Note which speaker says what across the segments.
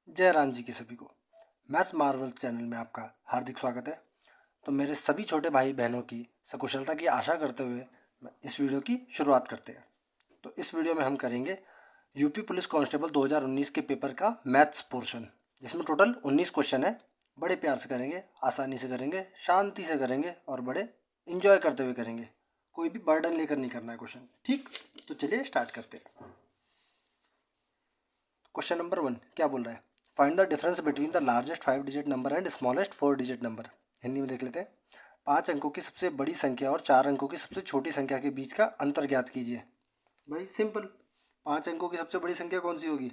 Speaker 1: जय राम जी की सभी को। मैथ्स मार्वल्स चैनल में आपका हार्दिक स्वागत है। तो मेरे सभी छोटे भाई बहनों की सकुशलता की आशा करते हुए मैं इस वीडियो की शुरुआत करते हैं। तो इस वीडियो में हम करेंगे यूपी पुलिस कांस्टेबल 2019 के पेपर का मैथ्स पोर्शन, जिसमें टोटल 19 क्वेश्चन है। बड़े प्यार से करेंगे, आसानी से करेंगे, शांति से करेंगे और बड़े इंजॉय करते हुए करेंगे। कोई भी बर्डन लेकर नहीं करना है क्वेश्चन, ठीक? तो चलिए स्टार्ट करते हैं। क्वेश्चन नंबर 1 क्या बोल रहा है? Find the difference between the largest 5 digit number and smallest 4 digit number. Hindi में देख लेते हैं। 5 अंकों की सबसे बड़ी संख्या और 4 अंकों की सबसे छोटी संख्या के बीच का अंतर ज्ञात कीजिए। भाई सिंपल, 5 अंकों की सबसे बड़ी संख्या कौन सी होगी?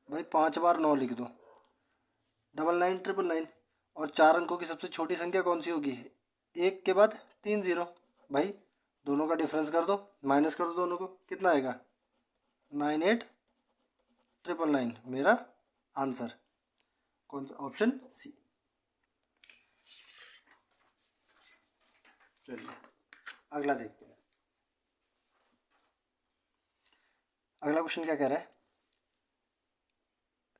Speaker 1: भाई 5 बार 9 लिख दो, 999999। और 4 अंकों की सबसे छोटी संख्या कौन सी होगी? एक के बाद 3 जीरो। भाई दोनों का डिफरेंस कर दो, माइनस कर दो दोनों को, कितना आएगा? 98999। मेरा आंसर कौन सा? Option C. चलिए अगला देखते हैं। अगला क्वेश्चन क्या कह रहा है?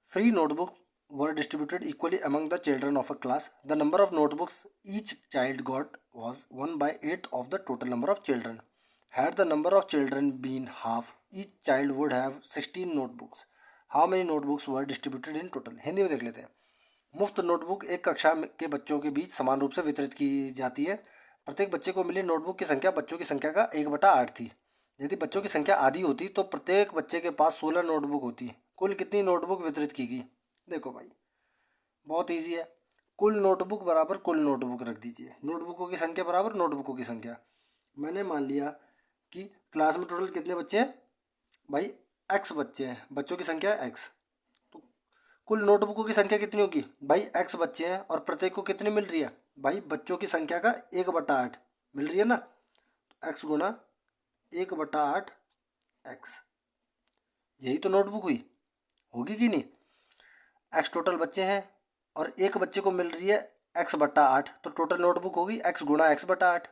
Speaker 1: Free notebook were distributed equally among the children of a class. The number of notebooks each child got was 1 by 8 of the total number of children. Had the number of children been half, each child would have 16 notebooks. How many notebooks were distributed in total? Hindi में देख लेते हैं। मुफ्त notebook एक कक्षा के बच्चों के बीच समान रूप से वितरित की जाती है। प्रत्येक बच्चे को मिली नोटबुक की संख्या बच्चों की संख्या का 1/8 थी। यदि बच्चों की संख्या आधी होती तो प्रत्येक बच्चे के पास 16 नोटबुक होती। कुल कितनी नोटबुक वितरित की गई? देखो भाई, बहुत ईजी है। कुल नोटबुक बराबर कुल नोटबुक रख दीजिए। नोटबुकों की संख्या बराबर नोटबुकों की संख्या। मैंने मान लिया कि क्लास में टोटल कितने बच्चे हैं? भाई एक्स बच्चे हैं, बच्चों की संख्या है एक्स। तो कुल नोटबुकों की संख्या कितनी होगी? भाई एक्स बच्चे हैं और प्रत्येक को कितनी मिल रही है? भाई बच्चों की संख्या का 1/8 मिल रही है ना। तो एक्स गुना 1/8 एक्स, यही तो नोटबुक हुई, होगी कि नहीं? एक्स टोटल बच्चे हैं और एक बच्चे को मिल रही है x/8, तो टोटल नोटबुक होगी x गुणा x/8।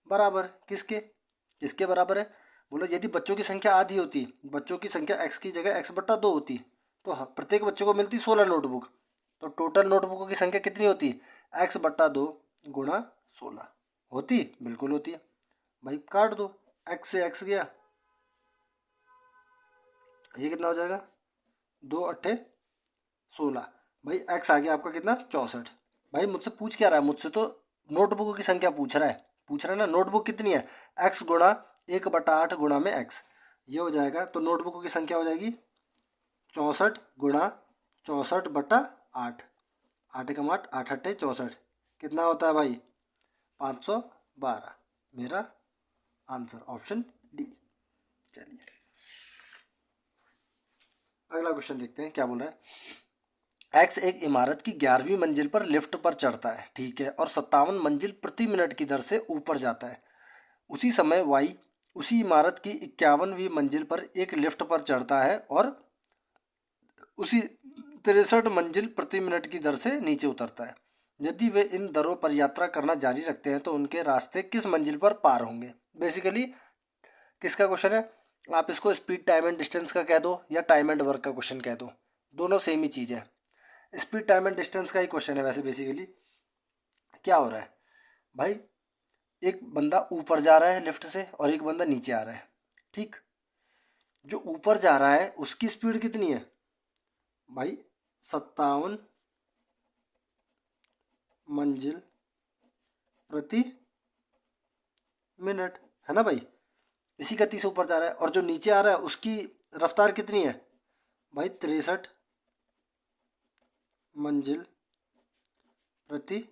Speaker 1: बराबर किसके? किसके बराबर है? बोलो यदि बच्चों की संख्या आधी होती, बच्चों की संख्या x की जगह x/2 होती, तो प्रत्येक बच्चे को मिलती 16 नोटबुक। तो टोटल नोटबुकों की संख्या कितनी होती? x/2 गुणा 16 होती, बिल्कुल होती है। भाई काट दो, x से x गया, ये कितना हो जाएगा? 2 × 8 = 16। भाई x आ गया आपका कितना? 64। भाई मुझसे पूछ क्या रहा है? मुझसे तो नोटबुकों की संख्या पूछ रहा है ना। नोटबुक कितनी है? x गुणा 1/8 गुणा में x, ये हो जाएगा। तो नोटबुकों की संख्या हो जाएगी 64 गुणा 64/8। 8 × 8 8 × 8 = 64। कितना होता है भाई? 512। मेरा आंसर ऑप्शन डी। चलिए अगला क्वेश्चन देखते हैं क्या बोल रहा है। एक्स एक इमारत की 11वीं मंजिल पर लिफ्ट पर चढ़ता है, ठीक है, और 57 मंजिल प्रति मिनट की दर से ऊपर जाता है। उसी समय वाई उसी इमारत की 51वीं मंजिल पर एक लिफ्ट पर चढ़ता है और उसी 63 मंजिल प्रति मिनट की दर से नीचे उतरता है। यदि वे इन दरों पर यात्रा करना जारी रखते हैं तो उनके रास्ते किस मंजिल पर पार होंगे? बेसिकली किसका क्वेश्चन है? आप इसको स्पीड टाइम एंड डिस्टेंस का कह दो या टाइम एंड वर्क का क्वेश्चन कह दो, दोनों सेम ही चीज़ है। स्पीड टाइम एंड डिस्टेंस का ही क्वेश्चन है वैसे। बेसिकली क्या हो रहा है भाई? एक बंदा ऊपर जा रहा है लिफ्ट से और एक बंदा नीचे आ रहा है, ठीक। जो ऊपर जा रहा है उसकी स्पीड कितनी है? भाई 57 मंजिल प्रति मिनट, है ना भाई? इसी गति से ऊपर जा रहा है। और जो नीचे आ रहा है उसकी रफ्तार कितनी है? भाई 63 मंजिल प्रति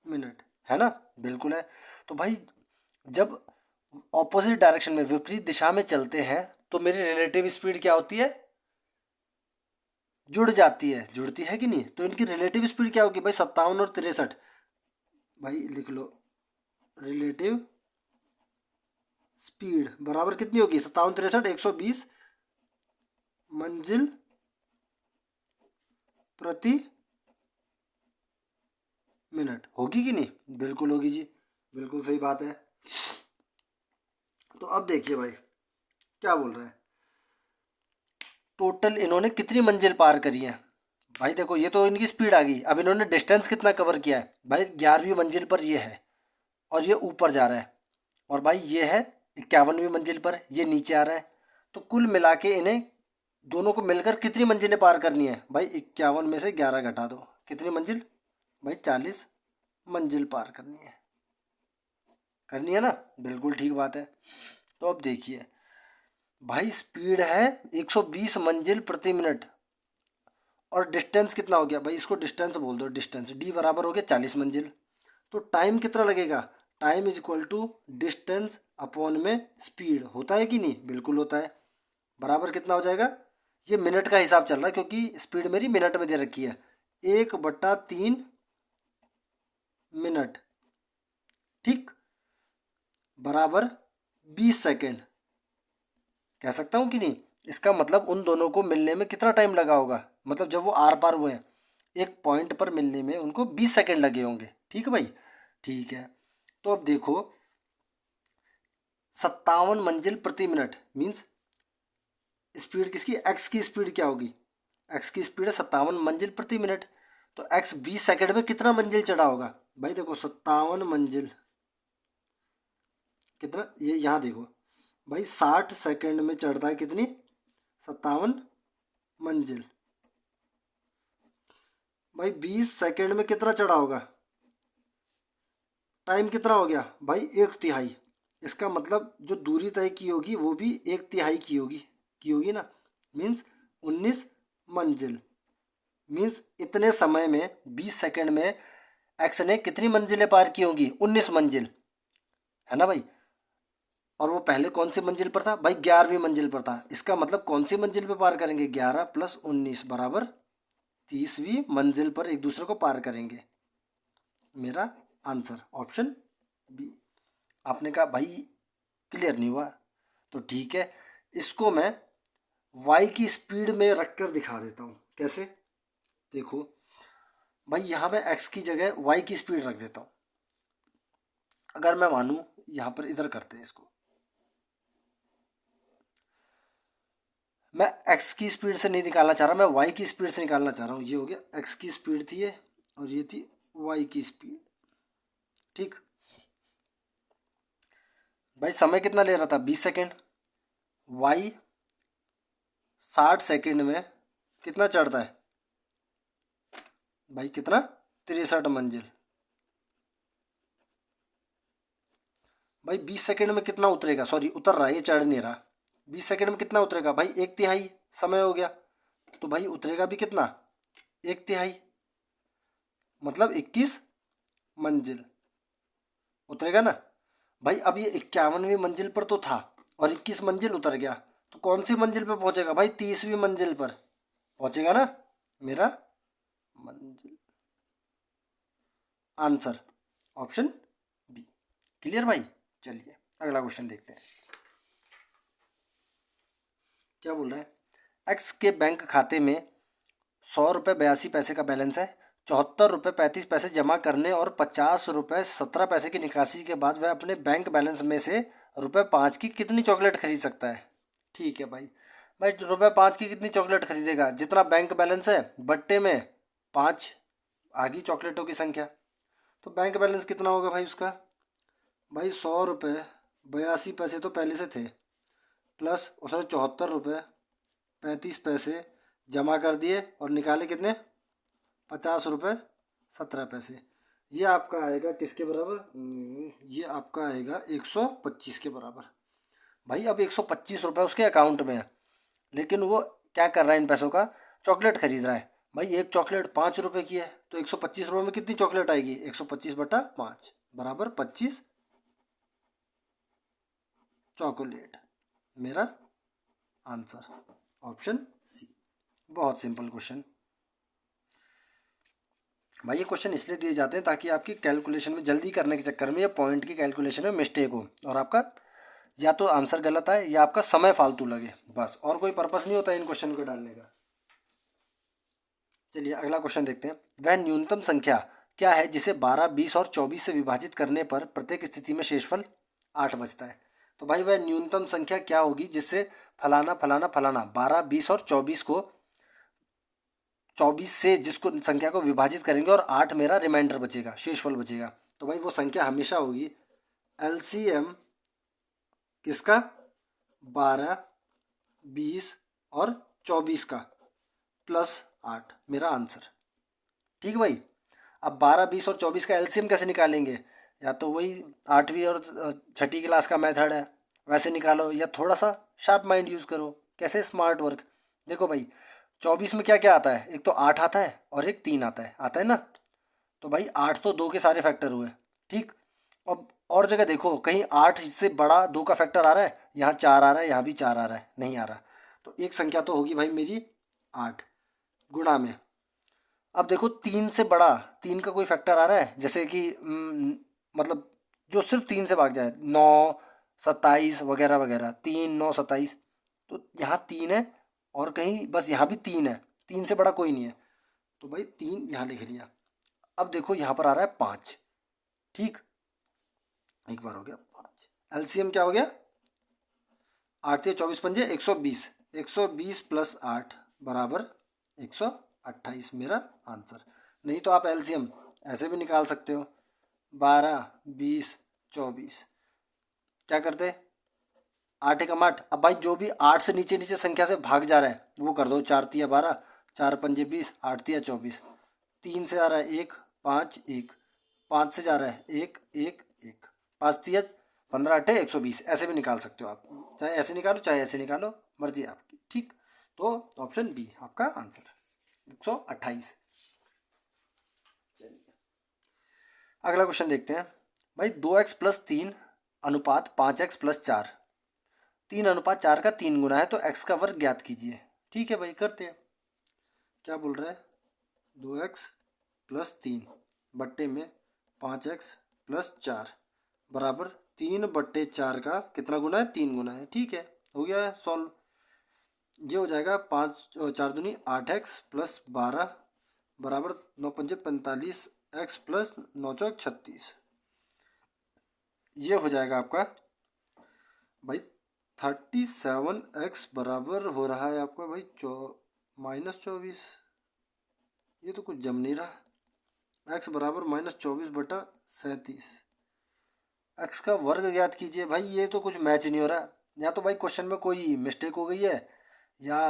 Speaker 1: मिनट, है ना? बिल्कुल है। तो भाई जब ऑपोजिट डायरेक्शन में, विपरीत दिशा में चलते हैं तो मेरी रिलेटिव स्पीड क्या होती है? जुड़ जाती है, जुड़ती है कि नहीं? तो इनकी रिलेटिव स्पीड क्या होगी भाई? 57 और 63। भाई लिख लो, रिलेटिव स्पीड बराबर कितनी होगी? 57 63 120 मंजिल प्रति मिनट, होगी कि नहीं? बिल्कुल होगी जी, बिल्कुल सही बात है। तो अब देखिए भाई क्या बोल रहा है। टोटल इन्होंने कितनी मंजिल पार करी है। भाई देखो ये तो इनकी स्पीड आ गई, अब इन्होंने डिस्टेंस कितना कवर किया है। भाई 11वीं मंजिल पर ये है और ये ऊपर जा रहा है, और भाई ये है 51वीं मंजिल पर, ये नीचे आ रहा है। तो कुल मिला के इन्हें दोनों को मिलकर कितनी मंजिलें पार करनी है। भाई 51 में से 11 घटा दो, कितनी मंजिल। भाई 40 मंजिल पार करनी है ना, बिल्कुल ठीक बात है। तो अब देखिए भाई स्पीड है 120 मंजिल प्रति मिनट, और डिस्टेंस कितना हो गया। भाई इसको डिस्टेंस बोल दो, डिस्टेंस डी बराबर हो गया 40 मंजिल। तो टाइम कितना लगेगा, time is equal to distance upon में स्पीड, होता है कि नहीं, बिल्कुल होता है। बराबर कितना हो जाएगा, ये मिनट का हिसाब चल रहा है क्योंकि स्पीड मेरी मिनट में दे रखी है, 1/3 मिनट, ठीक, बराबर 20 सेकेंड। कह सकता हूँ कि नहीं। इसका मतलब उन दोनों को मिलने में कितना टाइम लगा होगा, मतलब जब वो आर पार हुए हैं एक पॉइंट पर मिलने में उनको 20 सेकेंड लगे होंगे। ठीक है भाई, ठीक है। तो अब देखो 57 मंजिल प्रति मिनट मीन्स स्पीड किसकी, एक्स की स्पीड क्या होगी, एक्स की स्पीड है 57 मंजिल प्रति मिनट। तो एक्स 20 सेकेंड में कितना मंजिल चढ़ा होगा। भाई देखो 57 मंजिल कितना, ये यहाँ देखो भाई 60 सेकेंड में चढ़ता है कितनी, 57 मंजिल। भाई 20 सेकेंड में कितना चढ़ा होगा, टाइम कितना हो गया भाई 1/3। इसका मतलब जो दूरी तय की होगी वो भी 1/3 की होगी ना, मीन्स 19 मंजिल। मीन्स इतने समय में 20 सेकेंड में एक्स ने कितनी मंजिलें पार की होंगी, 19 मंजिल, है ना भाई। और वो पहले कौन सी मंजिल पर था, भाई 11वीं मंजिल पर था। इसका मतलब कौन सी मंजिल पे पार करेंगे, 11 + 19 बराबर 30वीं मंजिल पर एक दूसरे को पार करेंगे। मेरा आंसर ऑप्शन बी। आपने कहा भाई क्लियर नहीं हुआ, तो ठीक है, इसको मैं y की स्पीड में रख कर दिखा देता हूँ। कैसे, देखो भाई यहाँ मैं x की जगह y की स्पीड रख देता हूँ। अगर मैं मानूँ यहाँ पर इधर करते हैं इसको, मैं x की स्पीड से नहीं निकालना चाह रहा, मैं y की स्पीड से निकालना चाह रहा हूँ। ये हो गया x की स्पीड थी ये, और ये थी y की स्पीड, ठीक। भाई समय कितना ले रहा था, 20 सेकेंड। y 60 सेकेंड में कितना चढ़ता है भाई, कितना, 63 मंजिल। भाई 20 सेकेंड में कितना उतरेगा, सॉरी उतर रहा है, ये चढ़ नहीं रहा। 20 सेकेंड में कितना उतरेगा भाई, 1/3 समय हो गया। तो भाई उतरेगा भी कितना, 1/3, मतलब 21 मंजिल उतरेगा ना। भाई अब ये 51वीं मंजिल पर तो था और 21 मंजिल उतर गया, तो कौन सी मंजिल पर पहुंचेगा भाई, 30वीं मंजिल पर पहुंचेगा ना। मेरा मंजिल आंसर ऑप्शन बी। क्लियर भाई, चलिए अगला क्वेश्चन देखते हैं क्या बोल रहा है। एक्स के बैंक खाते में 100 रुपये 82 पैसे का बैलेंस है। 74 रुपये 35 पैसे जमा करने और 50 रुपये 17 पैसे की निकासी के बाद वह अपने बैंक बैलेंस में से ₹5 की कितनी चॉकलेट खरीद सकता है। ठीक है भाई, भाई ₹5 की कितनी चॉकलेट खरीदेगा, जितना बैंक बैलेंस है बट्टे में 5 आ गई चॉकलेटों की संख्या। तो बैंक बैलेंस कितना होगा भाई उसका, भाई 100 रुपये 82 पैसे तो पहले से थे, प्लस उसने 74 रुपये 35 पैसे जमा कर दिए और निकाले कितने, 50 रुपये 17 पैसे। ये आपका आएगा किसके बराबर, ये आपका आएगा 125 के बराबर। भाई अब 125 रुपये उसके अकाउंट में है, लेकिन वो क्या कर रहा है, इन पैसों का चॉकलेट खरीद रहा है। भाई एक चॉकलेट 5 रुपये की है, तो 125 रुपये में कितनी चॉकलेट आएगी, 125/5 बराबर 25 चॉकलेट। मेरा आंसर ऑप्शन सी। बहुत सिंपल क्वेश्चन। भाई ये क्वेश्चन इसलिए दिए जाते हैं ताकि आपकी कैलकुलेशन में जल्दी करने के चक्कर में या पॉइंट की कैलकुलेशन में मिस्टेक हो और आपका या तो आंसर गलत आए या आपका समय फालतू लगे, बस, और कोई पर्पस नहीं होता इन क्वेश्चन को डालने का। चलिए अगला क्वेश्चन देखते हैं। वह न्यूनतम संख्या क्या है जिसे 12, 20 और 24 से विभाजित करने पर प्रत्येक स्थिति में शेषफल 8 बचता है। तो भाई वह न्यूनतम संख्या क्या होगी जिससे फलाना फलाना फलाना 12, 20 और 24 को 24 से जिसको संख्या को विभाजित करेंगे और 8 मेरा रिमाइंडर बचेगा, शेषफल बचेगा। तो भाई वो संख्या हमेशा होगी एलसीएम किसका, 12, 20 और 24 का प्लस 8, मेरा आंसर। ठीक भाई। अब 12, 20 और 24 का एलसीएम कैसे निकालेंगे? या तो वही 8वीं और छठी क्लास का मेथड है वैसे निकालो, या थोड़ा सा शार्प माइंड यूज़ करो। कैसे? Smart work. देखो भाई 24 में क्या क्या आता है, एक तो 8 आता है और एक 3 आता है ना। तो भाई 8 तो 2 के सारे फैक्टर हुए। ठीक। अब और जगह देखो कहीं 8 से बड़ा 2 का फैक्टर आ रहा है, यहाँ 4 आ रहा है, यहाँ भी 4 आ रहा है, नहीं आ रहा। तो एक संख्या तो होगी भाई मेरी 8 गुणा में। अब देखो 3 से बड़ा 3 का कोई फैक्टर आ रहा है, जैसे कि मतलब जो सिर्फ 3 से भाग जाए, 9, 27 वगैरह वगैरह, 3, 9, 27। तो यहाँ 3 है और कहीं बस यहाँ भी 3 है, 3 से बड़ा कोई नहीं है। तो भाई 3 यहाँ लिख लिया। अब देखो यहाँ पर आ रहा है 5। ठीक। एक बार हो गया 5। एलसीएम क्या हो गया? 8 या 24 पंजे 120, 120 प्लस 8 बराबर 128, मेरा आंसर। नहीं तो आप एलसीएम ऐसे भी निकाल सकते हो, 12, 20, 24। क्या करते? 8 एकम 8। अब भाई जो भी 8 से नीचे नीचे संख्या से भाग जा रहा है वो कर दो, 4 तिया 12, 4 पंजे 20, 8 तिया 24। 3 से आ रहा है 1, 5, 1, 5 से जा रहा है 1, 1, 1, 5 तिया 15, 8 120। ऐसे भी निकाल सकते हो आप, चाहे ऐसे निकालो चाहे ऐसे निकालो, मर्जी है आपकी। ठीक। तो ऑप्शन बी आपका आंसर 128। अगला क्वेश्चन देखते हैं भाई। 2x प्लस 3 अनुपात 5x प्लस 4, 3:4 का 3 गुना है तो x का वर्ग ज्ञात कीजिए। ठीक है भाई, करते हैं। क्या बोल रहा है? 2x प्लस 3 बट्टे में 5x प्लस 4 बराबर 3/4 का कितना गुना है? 3 गुना है। ठीक है, हो गया है सॉल्व। ये हो जाएगा 5, 4 दूनी 8x प्लस 12 बराबर 9 पंजे 45, x प्लस 9 चौक 36। ये हो जाएगा आपका भाई 37x बराबर हो रहा है आपका भाई -24। ये तो कुछ जम नहीं रहा। x बराबर -24/37। x का वर्ग ज्ञात कीजिए। भाई ये तो कुछ मैच नहीं हो रहा। या तो भाई क्वेश्चन में कोई मिस्टेक हो गई है, या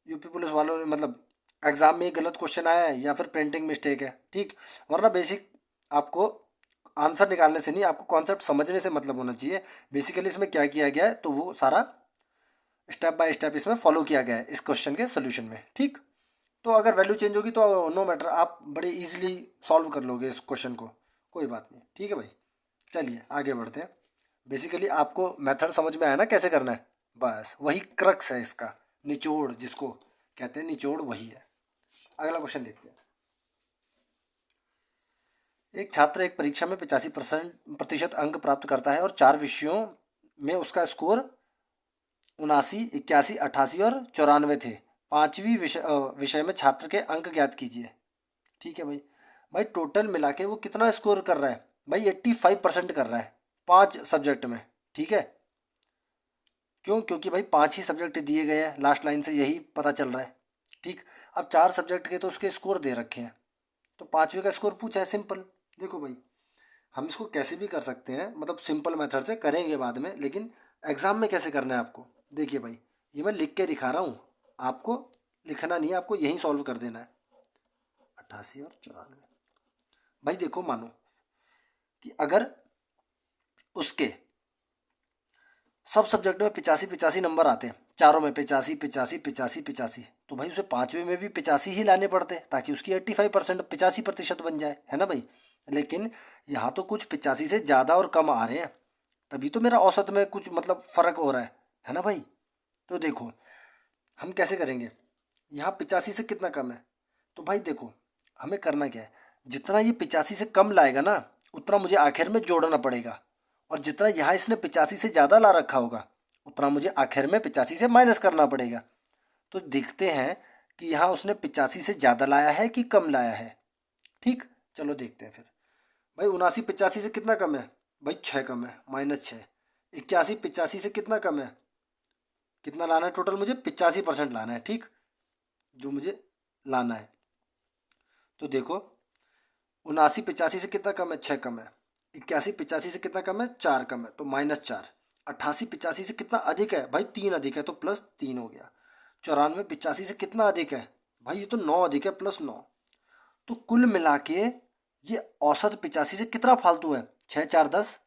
Speaker 1: यूपी पुलिस वालों ने मतलब एग्ज़ाम में एक गलत क्वेश्चन आया है, या फिर प्रिंटिंग मिस्टेक है। ठीक। वरना बेसिक आपको आंसर निकालने से नहीं, आपको कॉन्सेप्ट समझने से मतलब होना चाहिए। बेसिकली इसमें क्या किया गया है तो वो सारा स्टेप बाय स्टेप इसमें फॉलो किया गया है इस क्वेश्चन के सोल्यूशन में। ठीक। तो अगर वैल्यू चेंज होगी तो नो मैटर, आप बड़े इजीली सॉल्व कर लोगे इस क्वेश्चन को, कोई बात नहीं। ठीक है भाई, चलिए आगे बढ़ते हैं। बेसिकली आपको मेथड समझ में आया ना कैसे करना है? बस वही क्रक्स है इसका, निचोड़ जिसको कहते हैं, निचोड़ वही है। अगला क्वेश्चन देखते हैं। एक छात्र एक परीक्षा में 85% अंक प्राप्त करता है और 4 विषयों में उसका स्कोर 79, 81, 88 और 94 थे। पांचवी विषय में छात्र के अंक ज्ञात कीजिए। ठीक है भाई। भाई टोटल मिला के वो कितना स्कोर कर रहा है? भाई 85% कर रहा है 5 सब्जेक्ट में। ठीक है। क्यों? क्योंकि भाई 5 ही सब्जेक्ट दिए गए हैं, लास्ट लाइन से यही पता चल रहा है। ठीक। अब 4 सब्जेक्ट के तो उसके स्कोर दे रखे हैं, तो 5वीं का स्कोर पूछा है। सिंपल। देखो भाई हम इसको कैसे भी कर सकते हैं, मतलब सिंपल मेथड से करेंगे बाद में, लेकिन एग्ज़ाम में कैसे करना है आपको देखिए भाई। ये मैं लिख के दिखा रहा हूँ, आपको लिखना नहीं है, आपको यहीं सॉल्व कर देना है। 88 और 94। भाई देखो मानो कि अगर उसके सब सब्जेक्ट में 85 नंबर आते हैं, चारों में 85, 85, 85, 85, तो भाई उसे 5वीं में भी 85 ही लाने पड़ते ताकि उसकी 85%, 85% बन जाए, है ना भाई। लेकिन यहाँ तो कुछ 85 से ज़्यादा और कम आ रहे हैं, तभी तो मेरा औसत में कुछ मतलब फ़र्क हो रहा है ना भाई। तो देखो हम कैसे करेंगे, यहाँ 85 से कितना कम है, तो भाई देखो हमें करना क्या है, जितना ये 85 से कम लाएगा ना उतना मुझे आखिर में जोड़ना पड़ेगा, और जितना यहाँ इसने 85 से ज़्यादा ला रखा होगा उतना मुझे आखिर में 85 से माइनस करना पड़ेगा। तो देखते हैं कि यहाँ उसने 85 से ज़्यादा लाया है कि कम लाया है। ठीक, चलो देखते हैं फिर। भाई 79 85 से कितना कम है? भाई 6 कम है, -6। 81 85 से कितना कम है, कितना लाना है टोटल, मुझे 85% लाना है, ठीक, जो मुझे लाना है। तो देखो 79 85 से कितना कम है, 6 कम है। 81 85 से कितना कम है, 4 कम है, तो -4। 88 85 से कितना अधिक है भाई, 3 अधिक है, तो +3 हो गया। 94 85 से कितना अधिक है भाई, ये तो 9 अधिक है, +9। तो कुल मिला के ये औसत 85 से कितना फालतू है, 6 4 10,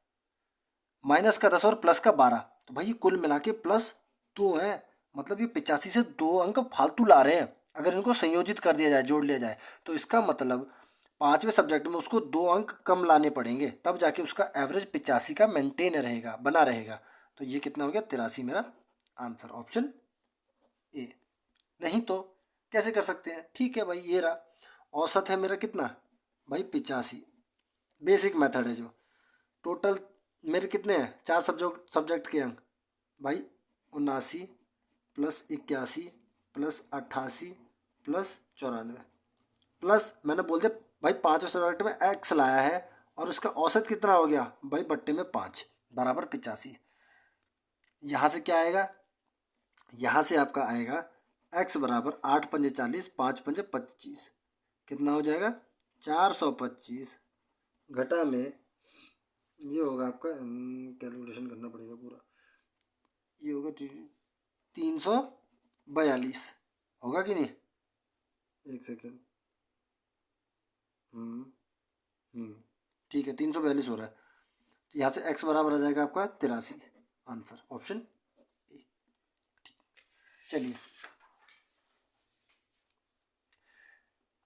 Speaker 1: माइनस का 10 और प्लस का 12, तो भाई ये कुल मिला के +2 है। मतलब ये 85 से 2 अंक फालतू ला रहे हैं। अगर इनको संयोजित कर दिया जाए, जोड़ लिया जाए, तो इसका मतलब 5वें सब्जेक्ट में उसको 2 अंक कम लाने पड़ेंगे, तब जाके उसका एवरेज 85 का मेंटेन रहेगा, बना रहेगा। तो ये कितना हो गया, 83 मेरा आंसर, ऑप्शन ए। नहीं तो कैसे कर सकते हैं, ठीक है भाई, ये रहा औसत है मेरा कितना भाई, 85। बेसिक मेथड है जो। टोटल मेरे कितने हैं, 4 सब्जेक्ट के अंक भाई, 79 +81 +88 +94, प्लस मैंने बोल दिया भाई 5वें सब्जेक्ट में एक्स लाया है, और उसका औसत कितना हो गया भाई, बट्टे में 5 बराबर 85। यहाँ से क्या आएगा, यहाँ से आपका आएगा x बराबर 8 पंजे 40, 5 पंजे 25, कितना हो जाएगा 425, घटा में ये होगा आपका, कैलकुलेशन करना पड़ेगा पूरा, ये होगा 342, होगा कि नहीं, एक सेकेंड, ठीक है 342 हो रहा है। तो यहाँ से x बराबर आ जाएगा आपका 83, आंसर ऑप्शन ए। चलिए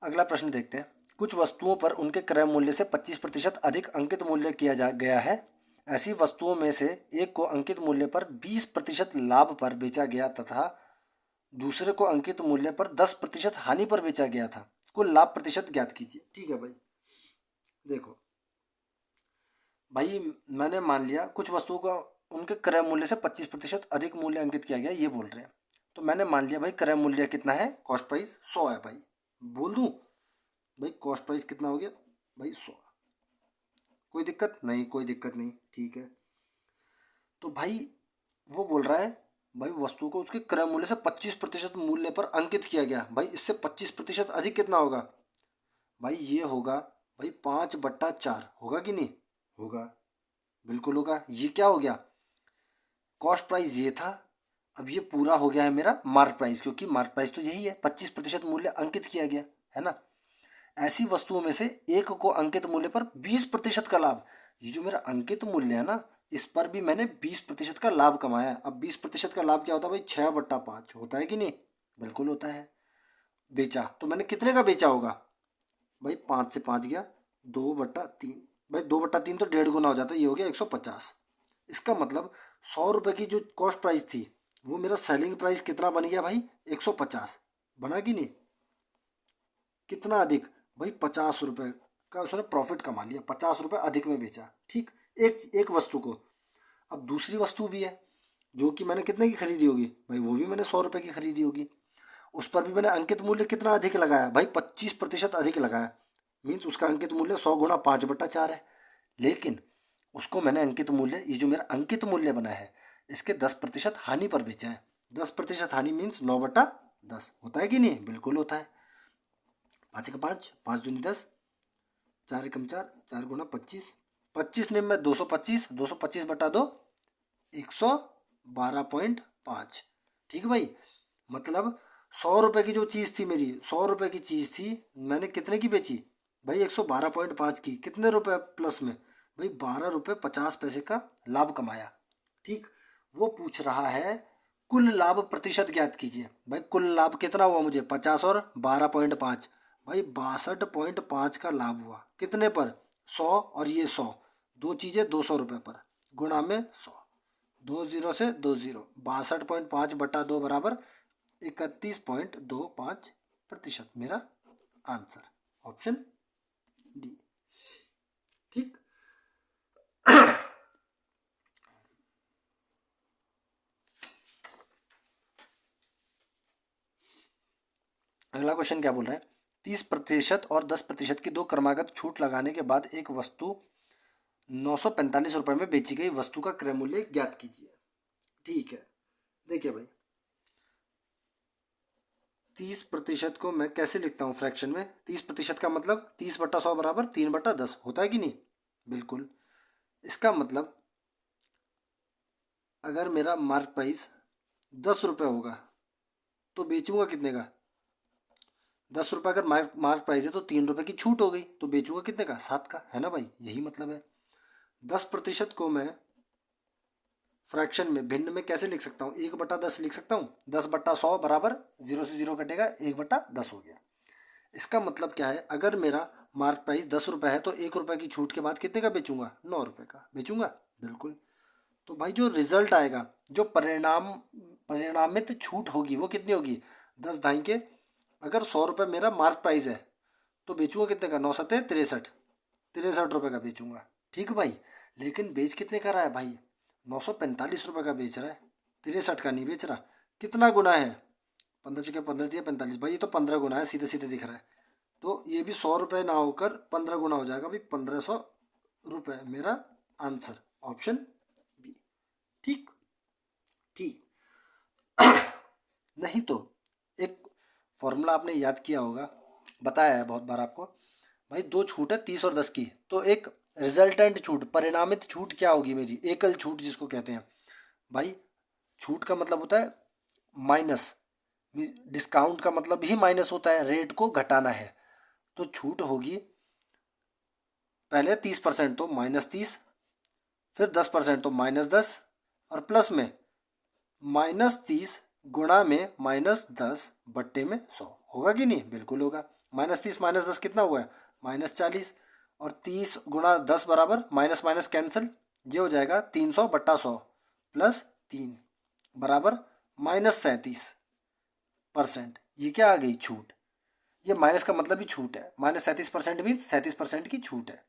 Speaker 1: अगला प्रश्न देखते हैं। कुछ वस्तुओं पर उनके क्रय मूल्य से 25% अधिक अंकित मूल्य किया जा गया है। ऐसी वस्तुओं में से एक को अंकित मूल्य पर 20% लाभ पर बेचा गया तथा दूसरे को अंकित मूल्य पर 10% हानि पर बेचा गया था। कुल लाभ प्रतिशत ज्ञात कीजिए। ठीक है भाई, देखो भाई मैंने मान लिया कुछ वस्तुओं का उनके क्रय मूल्य से 25% अधिक मूल्य अंकित किया गया, ये बोल रहे हैं। तो मैंने मान लिया भाई क्रय मूल्य कितना है, कॉस्ट प्राइस 100 है भाई, बोल दूं भाई कॉस्ट प्राइस कितना हो गया भाई 100। कोई दिक्कत नहीं, कोई दिक्कत नहीं, ठीक है। तो भाई वो बोल रहा है भाई वस्तु को उसके क्रय मूल्य से 25% मूल्य पर अंकित किया गया। भाई इससे 25% अधिक कितना होगा भाई, ये होगा भाई 5/4, होगा कि नहीं होगा, बिल्कुल होगा। ये क्या हो गया, कॉस्ट प्राइस ये था, अब ये पूरा हो गया है मेरा मार्क प्राइस, क्योंकि मार्क प्राइस तो यही है, 25% मूल्य अंकित किया गया है ना। ऐसी वस्तुओं में से एक को अंकित मूल्य पर 20% का लाभ, ये जो मेरा अंकित मूल्य है ना, इस पर भी मैंने 20% का लाभ कमाया है। अब 20% का लाभ क्या होता है भाई, 6/5 होता है कि नहीं, बिल्कुल होता है। बेचा तो मैंने कितने का बेचा होगा भाई, 5 से 5 गया, 2/3, भाई 2/3 तो 1.5 गुना हो जाता है, ये हो गया 150। इसका मतलब 100 रुपये की जो कॉस्ट प्राइस थी, वो मेरा सेलिंग प्राइस कितना बन गया भाई, 150 बना कि नहीं, कितना अधिक भाई, 50 रुपये का उसने प्रॉफिट कमा लिया, 50 रुपये अधिक में बेचा, ठीक, एक एक वस्तु को। अब दूसरी वस्तु भी है जो कि मैंने कितने की खरीदी होगी भाई, वो भी मैंने 100 रुपये की खरीदी होगी, उस पर भी मैंने अंकित मूल्य कितना अधिक लगाया भाई, 25% अधिक लगाया, मीन्स उसका अंकित मूल्य 100 गुणा 5/4 है। लेकिन उसको मैंने अंकित मूल्य, ये जो मेरा अंकित मूल्य बना है, इसके 10% हानि पर बेचा है। 10% हानि मीन्स 9/10 होता है कि नहीं, बिल्कुल होता है। 5 का 5, 5 दूनी 10, 4 एकम 4, 4 गुना 25, 25 निम में 225, 225/2 112.5, ठीक है भाई। मतलब 100 रुपये की जो चीज़ थी मेरी, 100 रुपये की चीज़ थी, मैंने कितने की बेची भाई, 112.5 की, कितने रुपए प्लस में भाई, 12 रुपये 50 पैसे का लाभ कमाया, ठीक। वो पूछ रहा है कुल लाभ प्रतिशत ज्ञात कीजिए। भाई कुल लाभ कितना हुआ मुझे, 50 और 12.5, भाई 62.5 का लाभ हुआ, कितने पर, 100 और ये 100, दो चीज़ें 200 रुपये पर, गुणा में 100, 2 0 से 2 0, 62.5/2 बराबर 31.25%, मेरा आंसर ऑप्शन डी, ठीक। अगला क्वेश्चन क्या बोल रहा है, 30% और 10% की दो क्रमागत छूट लगाने के बाद एक वस्तु ₹945 में बेची गई वस्तु का क्रय मूल्य ज्ञात कीजिए। ठीक है, देखिए भाई 30% को मैं कैसे लिखता हूँ फ्रैक्शन में? 30% का मतलब 30/100 बराबर 3/10 होता है कि नहीं? बिल्कुल। इसका मतलब अगर मेरा मार्क प्राइस 10 रुपये होगा तो बेचूंगा कितने का? 10 रुपये अगर मार्क प्राइस है तो 3 रुपये की छूट हो गई, तो बेचूंगा कितने का? 7 का, है ना भाई? यही मतलब है। 10% को मैं फ्रैक्शन में भिन्न में कैसे लिख सकता हूँ? 1/10 लिख सकता हूँ। 10/100 बराबर 0 से 0 कटेगा, 1/10 हो गया। इसका मतलब क्या है? अगर मेरा मार्क प्राइस 10 रुपये है तो 1 रुपये की छूट के बाद कितने का बेचूंगा? 9 रुपये का बेचूंगा। बिल्कुल। तो भाई जो रिजल्ट आएगा, जो परिणामित छूट होगी वो कितनी होगी? 10 के। अगर 100 रुपये मेरा मार्क प्राइस है तो बेचूंगा कितने का? 9×7 = 63, 63 रुपये का बेचूंगा। ठीक भाई। लेकिन बेच कितने का रहा है भाई? 945 रुपये का बेच रहा है, 63 का नहीं बेच रहा। कितना गुना है? 15×15 = 45 भाई, ये तो 15 गुना है, सीधे सीधे दिख रहा है। तो ये भी 100 रुपये ना होकर 15 गुना हो जाएगा भाई, 1500 रुपये मेरा आंसर, ऑप्शन बी। ठीक। ठीक। नहीं तो एक फॉर्मूला आपने याद किया होगा, बताया है बहुत बार आपको भाई। दो छूट है 30 और 10 की, तो एक रिजल्टेंट छूट, परिणामित छूट क्या होगी मेरी? एकल छूट जिसको कहते हैं भाई। छूट का मतलब होता है माइनस, डिस्काउंट का मतलब ही माइनस होता है, रेट को घटाना है। तो छूट होगी पहले 30% तो -30, फिर 10% तो -10, और प्लस में -30 गुणा में -10/100 होगा कि नहीं? बिल्कुल होगा। -30 -10 कितना हुआ है? -40। और 30 × 10 बराबर माइनस माइनस कैंसिल, ये हो जाएगा 300/100 + 3 बराबर -37%। ये क्या आ गई? छूट। ये माइनस का मतलब ही छूट है। -37% मीन्स 37% की छूट है।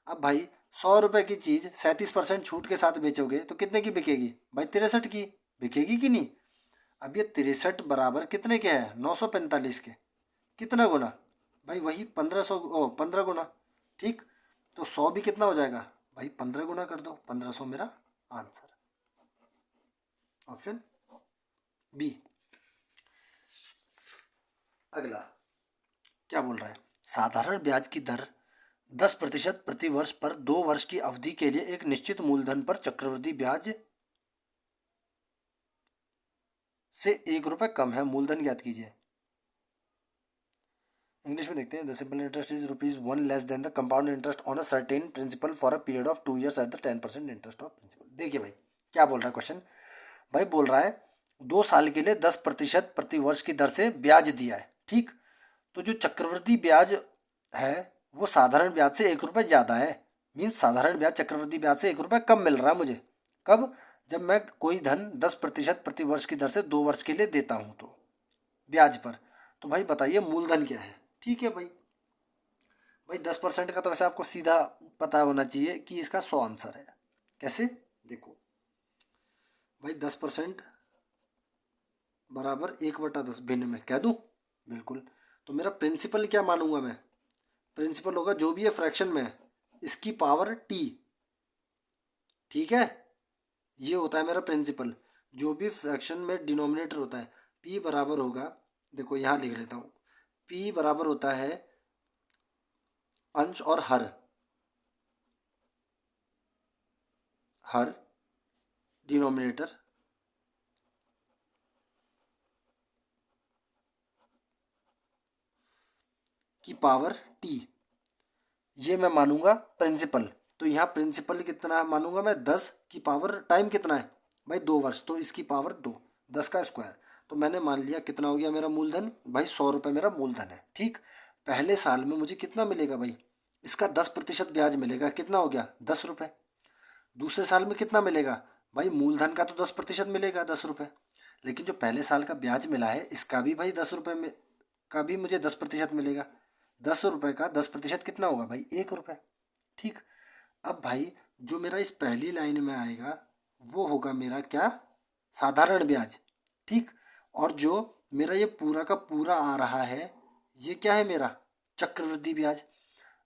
Speaker 1: अब भाई 100 रुपये की चीज़ 37% छूट के साथ बेचोगे तो कितने की बिकेगी भाई? 63 की बिकेगी कि नहीं? अब ये 63 बराबर कितने के हैं? 945 के। कितना गुना भाई? वही 1500, 15 गुना। ठीक। तो 100 भी कितना हो जाएगा भाई? 15 गुना कर दो, 1500 मेरा आंसर, ऑप्शन बी। अगला क्या बोल रहा है? साधारण ब्याज की दर 10% प्रति वर्ष पर 2 वर्ष की अवधि के लिए एक निश्चित मूलधन पर चक्रवृद्धि ब्याज से 1 रुपये कम है। मूलधन ज्ञात कीजिए। इंग्लिश में देखते हैं। The simple interest is ₹1 less than the compound interest on a certain principal for a period of 2 years at the 10% interest of principal. देखिए भाई क्या बोल रहा है क्वेश्चन। भाई बोल रहा है 2 साल के लिए 10% प्रति वर्ष की दर से ब्याज दिया है। ठीक। तो जो चक्रवृद्धि ब्याज है वो साधारण ब्याज से 1 रुपये ज़्यादा है। मीन्स साधारण ब्याज चक्रवृद्धि ब्याज से 1 रुपये कम मिल रहा है मुझे। कब? जब मैं कोई धन 10% प्रति वर्ष की दर से 2 वर्ष के लिए देता हूँ तो ब्याज पर। तो भाई बताइए मूलधन क्या है? ठीक है भाई। भाई 10% का तो वैसे आपको सीधा पता होना चाहिए कि इसका 100 आंसर है। कैसे? देखो भाई 10% बराबर 1/10 भिन्न में कह दूँ? बिल्कुल। तो मेरा प्रिंसिपल क्या मानूंगा मैं? प्रिंसिपल होगा जो भी है फ्रैक्शन में है, इसकी पावर टी। ठीक है, ये होता है मेरा प्रिंसिपल। जो भी फ्रैक्शन में डिनोमिनेटर होता है, पी बराबर होगा, देखो यहाँ लिख लेता हूँ, पी बराबर होता है अंश और हर, हर डिनोमिनेटर की पावर टी। ये मैं मानूंगा प्रिंसिपल। तो यहाँ प्रिंसिपल कितना मानूंगा मैं? 10 की पावर टाइम कितना है भाई? 2 वर्ष, तो इसकी पावर 2, 10 का स्क्वायर। तो मैंने मान लिया कितना हो गया मेरा मूलधन भाई? 100 रुपये मेरा मूलधन है। ठीक। पहले साल में मुझे कितना मिलेगा भाई? इसका 10% ब्याज मिलेगा। कितना हो गया? 10 रुपये। दूसरे साल में कितना मिलेगा भाई? मूलधन का तो 10% मिलेगा, 10 रुपये। लेकिन जो पहले साल का ब्याज मिला है इसका भी भाई 10 रुपये में का भी मुझे 10% मिलेगा। 10 रुपये का 10% कितना होगा भाई? 1 रुपये। ठीक। अब भाई जो मेरा इस पहली लाइन में आएगा वो होगा मेरा क्या? साधारण ब्याज। ठीक। और जो मेरा ये पूरा का पूरा आ रहा है ये क्या है मेरा? चक्रवृद्धि ब्याज।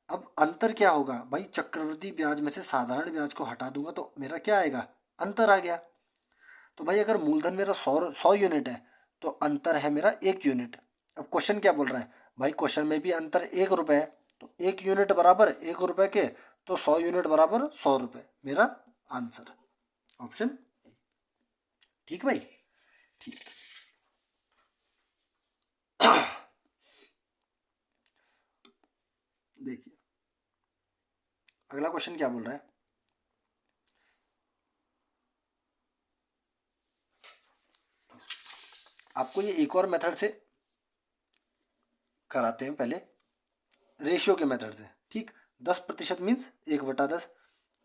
Speaker 1: अब अंतर क्या होगा भाई, चक्रवृद्धि ब्याज में से साधारण ब्याज को हटा दूंगा तो मेरा क्या आएगा, अंतर आ गया। तो भाई अगर मूलधन मेरा 100 यूनिट है तो अंतर है मेरा 1 यूनिट। अब क्वेश्चन क्या बोल रहा है भाई, क्वेश्चन में भी अंतर 1 रुपये है, तो 1 यूनिट बराबर 1 रुपये के, तो 100 यूनिट बराबर 100 रुपये, मेरा आंसर ऑप्शन। ठीक भाई, ठीक। देखिए अगला क्वेश्चन क्या बोल रहा है, आपको ये एक और मेथड से कराते हैं, पहले रेशियो के मेथड से। ठीक, 10% मीन्स 1/10।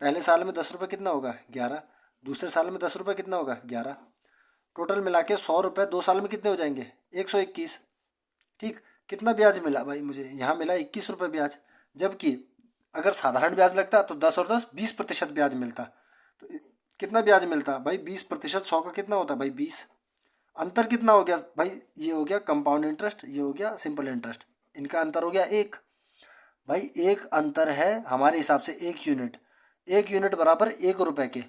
Speaker 1: पहले साल में 10 रुपये कितना होगा, 11। दूसरे साल में 10 रुपये कितना होगा, 11। टोटल मिला के 100 रुपये 2 साल में कितने हो जाएंगे, 121। ठीक, कितना ब्याज मिला भाई मुझे, यहाँ मिला 21 रुपये ब्याज। जबकि अगर साधारण ब्याज लगता तो 10 और 10 20% ब्याज मिलता। तो कितना ब्याज मिलता भाई, 20%, 100 का कितना होता भाई 20। अंतर कितना हो गया भाई, ये हो गया कंपाउंड इंटरेस्ट, ये हो गया सिंपल इंटरेस्ट, इनका अंतर हो गया 1। भाई एक अंतर है हमारे हिसाब से 1 यूनिट, 1 यूनिट बराबर 1 रुपये के,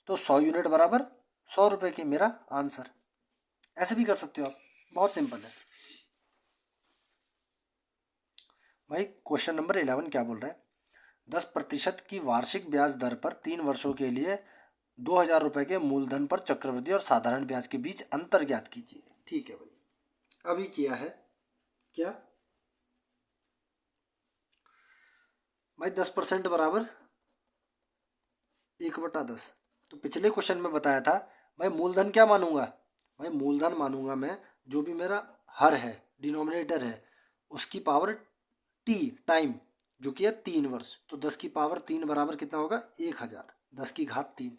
Speaker 1: तो 100 यूनिट बराबर 100 रुपये के, मेरा आंसर। ऐसे भी कर सकते हो आप, बहुत सिंपल है। भाई क्वेश्चन नंबर 11 क्या बोल रहे हैं, 10% की वार्षिक ब्याज दर पर 3 वर्षों के लिए 2,000 रुपये के मूलधन पर चक्रवृद्धि और साधारण ब्याज के बीच अंतर ज्ञात कीजिए। ठीक है भाई, अभी किया है क्या भाई, 10% बराबर 1/10। तो पिछले क्वेश्चन में बताया था भाई मूलधन क्या मानूंगा, भाई मूलधन मानूंगा मैं जो भी मेरा हर है, डिनोमिनेटर है, उसकी पावर टी टाइम, जो कि है 3 वर्ष। तो 10 की पावर 3 बराबर कितना होगा, 1,000, 10 की घात 3।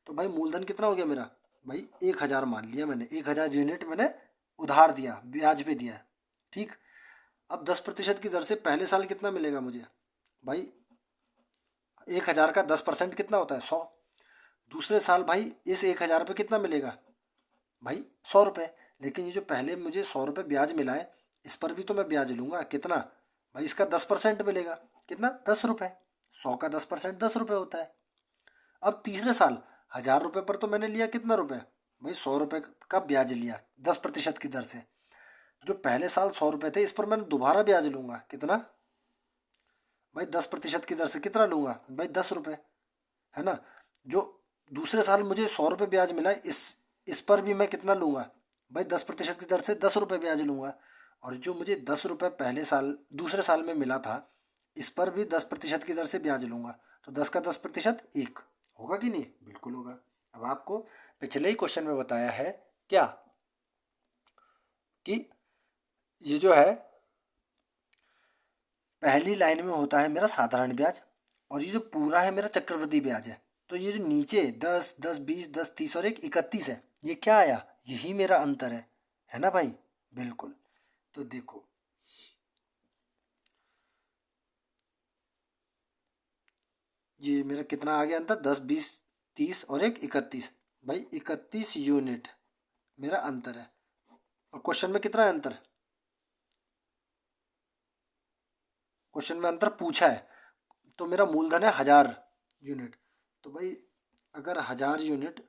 Speaker 1: तो भाई मूलधन कितना हो गया मेरा, भाई 1,000 मान लिया मैंने, 1,000 यूनिट मैंने उधार दिया, ब्याज पे दिया। ठीक, अब 10% की दर से पहले साल कितना मिलेगा मुझे भाई, 1,000 का 10% कितना होता है, 100। दूसरे साल भाई इस 1,000 पे कितना मिलेगा भाई, 100 रुपये। लेकिन ये जो पहले मुझे 100 रुपये ब्याज मिला है, इस पर भी तो मैं ब्याज लूँगा, कितना भाई, इसका 10% मिलेगा, कितना, 10 रुपये। 100 का 10% 10 रुपये होता है। अब तीसरे साल 1,000 रुपये पर तो मैंने लिया कितना रुपये भाई, 100 रुपये का ब्याज लिया 10% की दर से। जो पहले साल 100 रुपये थे, इस पर मैंने दोबारा ब्याज लूँगा, कितना भाई, 10% की दर से कितना लूँगा भाई, 10 रुपये, है ना। जो दूसरे साल मुझे 100 रुपये ब्याज मिला, इस पर भी मैं कितना लूँगा भाई, 10% की दर से 10 रुपये ब्याज लूँगा। और जो मुझे 10 रुपये पहले साल दूसरे साल में मिला था, इस पर भी 10% की दर से ब्याज लूँगा। तो 10 का 10% 1 होगा कि नहीं, बिल्कुल होगा। अब आपको पिछले ही क्वेश्चन में बताया है क्या, कि ये जो है पहली लाइन में होता है मेरा साधारण ब्याज, और ये जो पूरा है मेरा चक्रवृद्धि ब्याज है। तो ये जो नीचे 10, 10, 20, 10, 30 और 1 31 है, ये क्या आया, यही मेरा अंतर है ना भाई, बिल्कुल। तो देखो ये मेरा कितना आ गया अंतर, 10, 20, 30 और 1 31। भाई 31 यूनिट मेरा अंतर है। और क्वेश्चन में कितना है अंतर, क्वेश्चन में अंतर पूछा है, तो मेरा मूलधन है 1,000 यूनिट। तो भाई अगर 1,000 यूनिट,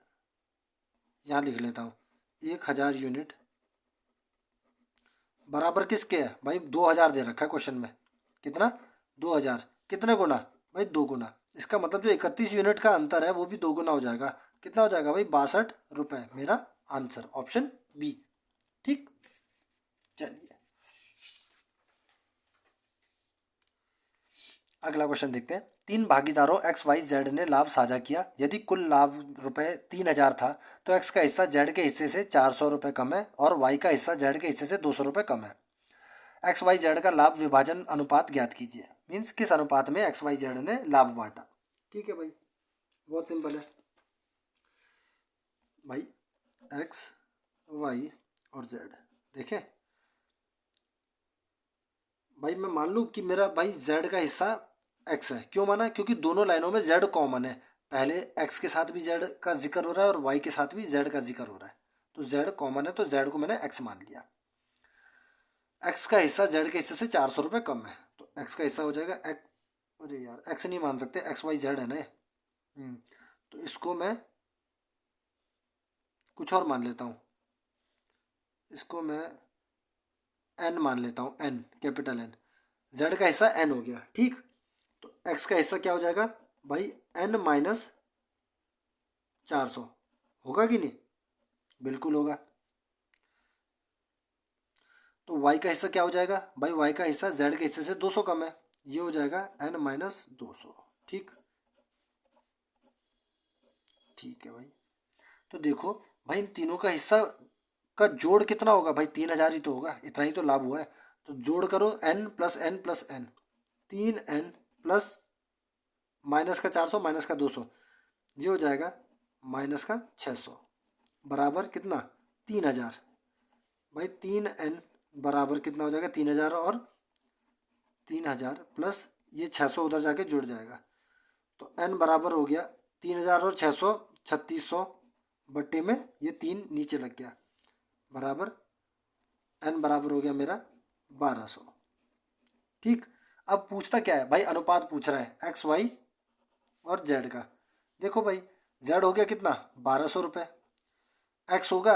Speaker 1: यहाँ लिख लेता हूँ, 1,000 यूनिट बराबर किसके है भाई, 2,000 दे रखा है क्वेश्चन में, कितना, 2,000, कितने गुना भाई, 2 गुना। इसका मतलब जो 31 यूनिट का अंतर है वो भी 2 गुना हो जाएगा, कितना हो जाएगा भाई, 62 रुपये, मेरा आंसर ऑप्शन बी। ठीक, चलिए अगला क्वेश्चन देखते हैं। 3 भागीदारों एक्स वाई जेड ने लाभ साझा किया, यदि कुल लाभ रुपये 3,000 था तो एक्स का हिस्सा जेड के हिस्से से 400 रुपये कम है और वाई का हिस्सा जेड के हिस्से से 200 रुपये कम है। एक्स वाई जेड का लाभ विभाजन अनुपात ज्ञात कीजिए, मीन्स किस अनुपात में एक्स वाई जेड ने लाभ बांटा। ठीक है भाई, बहुत सिंपल है भाई, एक्स वाई और जेड। देखें भाई, मैं मान लूँ कि मेरा भाई जेड का हिस्सा एक्स है, क्यों माना, क्योंकि दोनों लाइनों में जेड कॉमन है। पहले एक्स के साथ भी जेड का जिक्र हो रहा है और वाई के साथ भी जेड का जिक्र हो रहा है, तो जेड कॉमन है, तो जेड को मैंने एक्स मान लिया। एक्स का हिस्सा जेड के हिस्से से 400 रुपये कम है, तो तो एक्स का हिस्सा हो जाएगा अरे यार एक्स नहीं मान सकते, एक्स वाई जेड है ना ये। तो इसको मैं कुछ और मान लेता हूँ, इसको मैं एन मान लेता हूँ, एन कैपिटल एन। जेड का हिस्सा एन हो गया, ठीक। तो एक्स का हिस्सा क्या हो जाएगा भाई, एन माइनस 400। होगा कि नहीं? बिल्कुल होगा। तो वाई का हिस्सा क्या हो जाएगा भाई, वाई का हिस्सा जेड के हिस्से से 200 कम है, ये हो जाएगा एन माइनस 200। ठीक, ठीक है भाई। तो देखो भाई इन तीनों का हिस्सा का जोड़ कितना होगा भाई, 3000 ही तो होगा, इतना ही तो लाभ हुआ है। तो जोड़ करो N plus N plus N, 3n plus minus का 400 माइनस का 200, ये हो जाएगा माइनस का 600 बराबर कितना, 3000। भाई 3n बराबर कितना हो जाएगा, 3000 और 3000 प्लस ये 600 उधर जाके जुड़ जाएगा। तो n बराबर हो गया 3000 और 600, 3600 बट्टे में ये 3 नीचे लग गया, बराबर n बराबर हो गया मेरा 1200। ठीक, अब पूछता क्या है भाई, अनुपात पूछ रहा है एक्स वाई और जेड का। देखो भाई जेड हो गया कितना, 1200 रुपये। एक्स होगा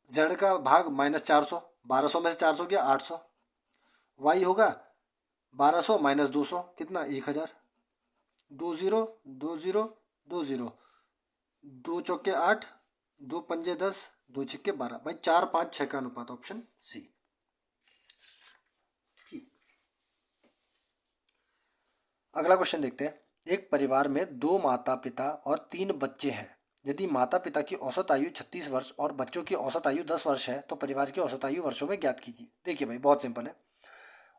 Speaker 1: जेड का भाग माइनस 400, 1200 में से 400 गया 800। वाई होगा 1200 माइनस 200 कितना, 1000। 20 20 20, 2 चौके 8, 2 पंजे 10, 2 छक्के 12। भाई 4 5 6 का अनुपात, ऑप्शन सी। अगला क्वेश्चन देखते हैं। एक परिवार में 2 माता पिता और 3 बच्चे हैं। यदि माता पिता की औसत आयु 36 वर्ष और बच्चों की औसत आयु 10 वर्ष है तो परिवार की औसत आयु वर्षों में ज्ञात कीजिए। देखिए भाई बहुत सिंपल है।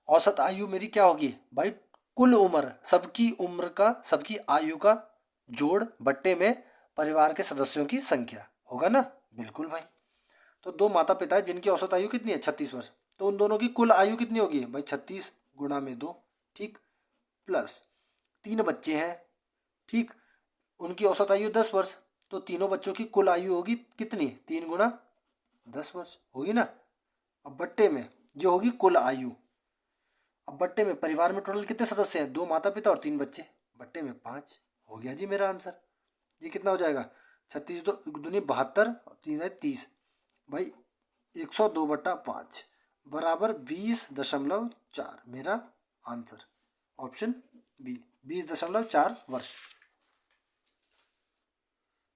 Speaker 1: औसत आयु मेरी क्या होगी भाई, कुल उम्र, सबकी उम्र का, सबकी आयु का जोड़ बट्टे में परिवार के सदस्यों की संख्या, होगा ना? बिल्कुल भाई। तो 2 माता पिता है जिनकी औसत आयु कितनी है, 36 वर्ष। तो उन दोनों की कुल आयु कितनी होगी भाई, 36 गुणा में 2, ठीक, प्लस 3 बच्चे हैं, ठीक, उनकी औसत आयु 10 वर्ष। तो तीनों बच्चों की कुल आयु होगी कितनी, 3 गुणा 10 वर्ष होगी ना। अब बट्टे में जो होगी कुल आयु, अब बट्टे में परिवार में टोटल कितने सदस्य हैं, 2 माता पिता और 3 बच्चे, बट्टे में 5। हो गया जी मेरा आंसर। ये कितना हो जाएगा, 36 दो दूनी 72 और 3 है 30। भाई 102/5 बराबर 20.4 मेरा आंसर, ऑप्शन बी, 20.4 वर्ष।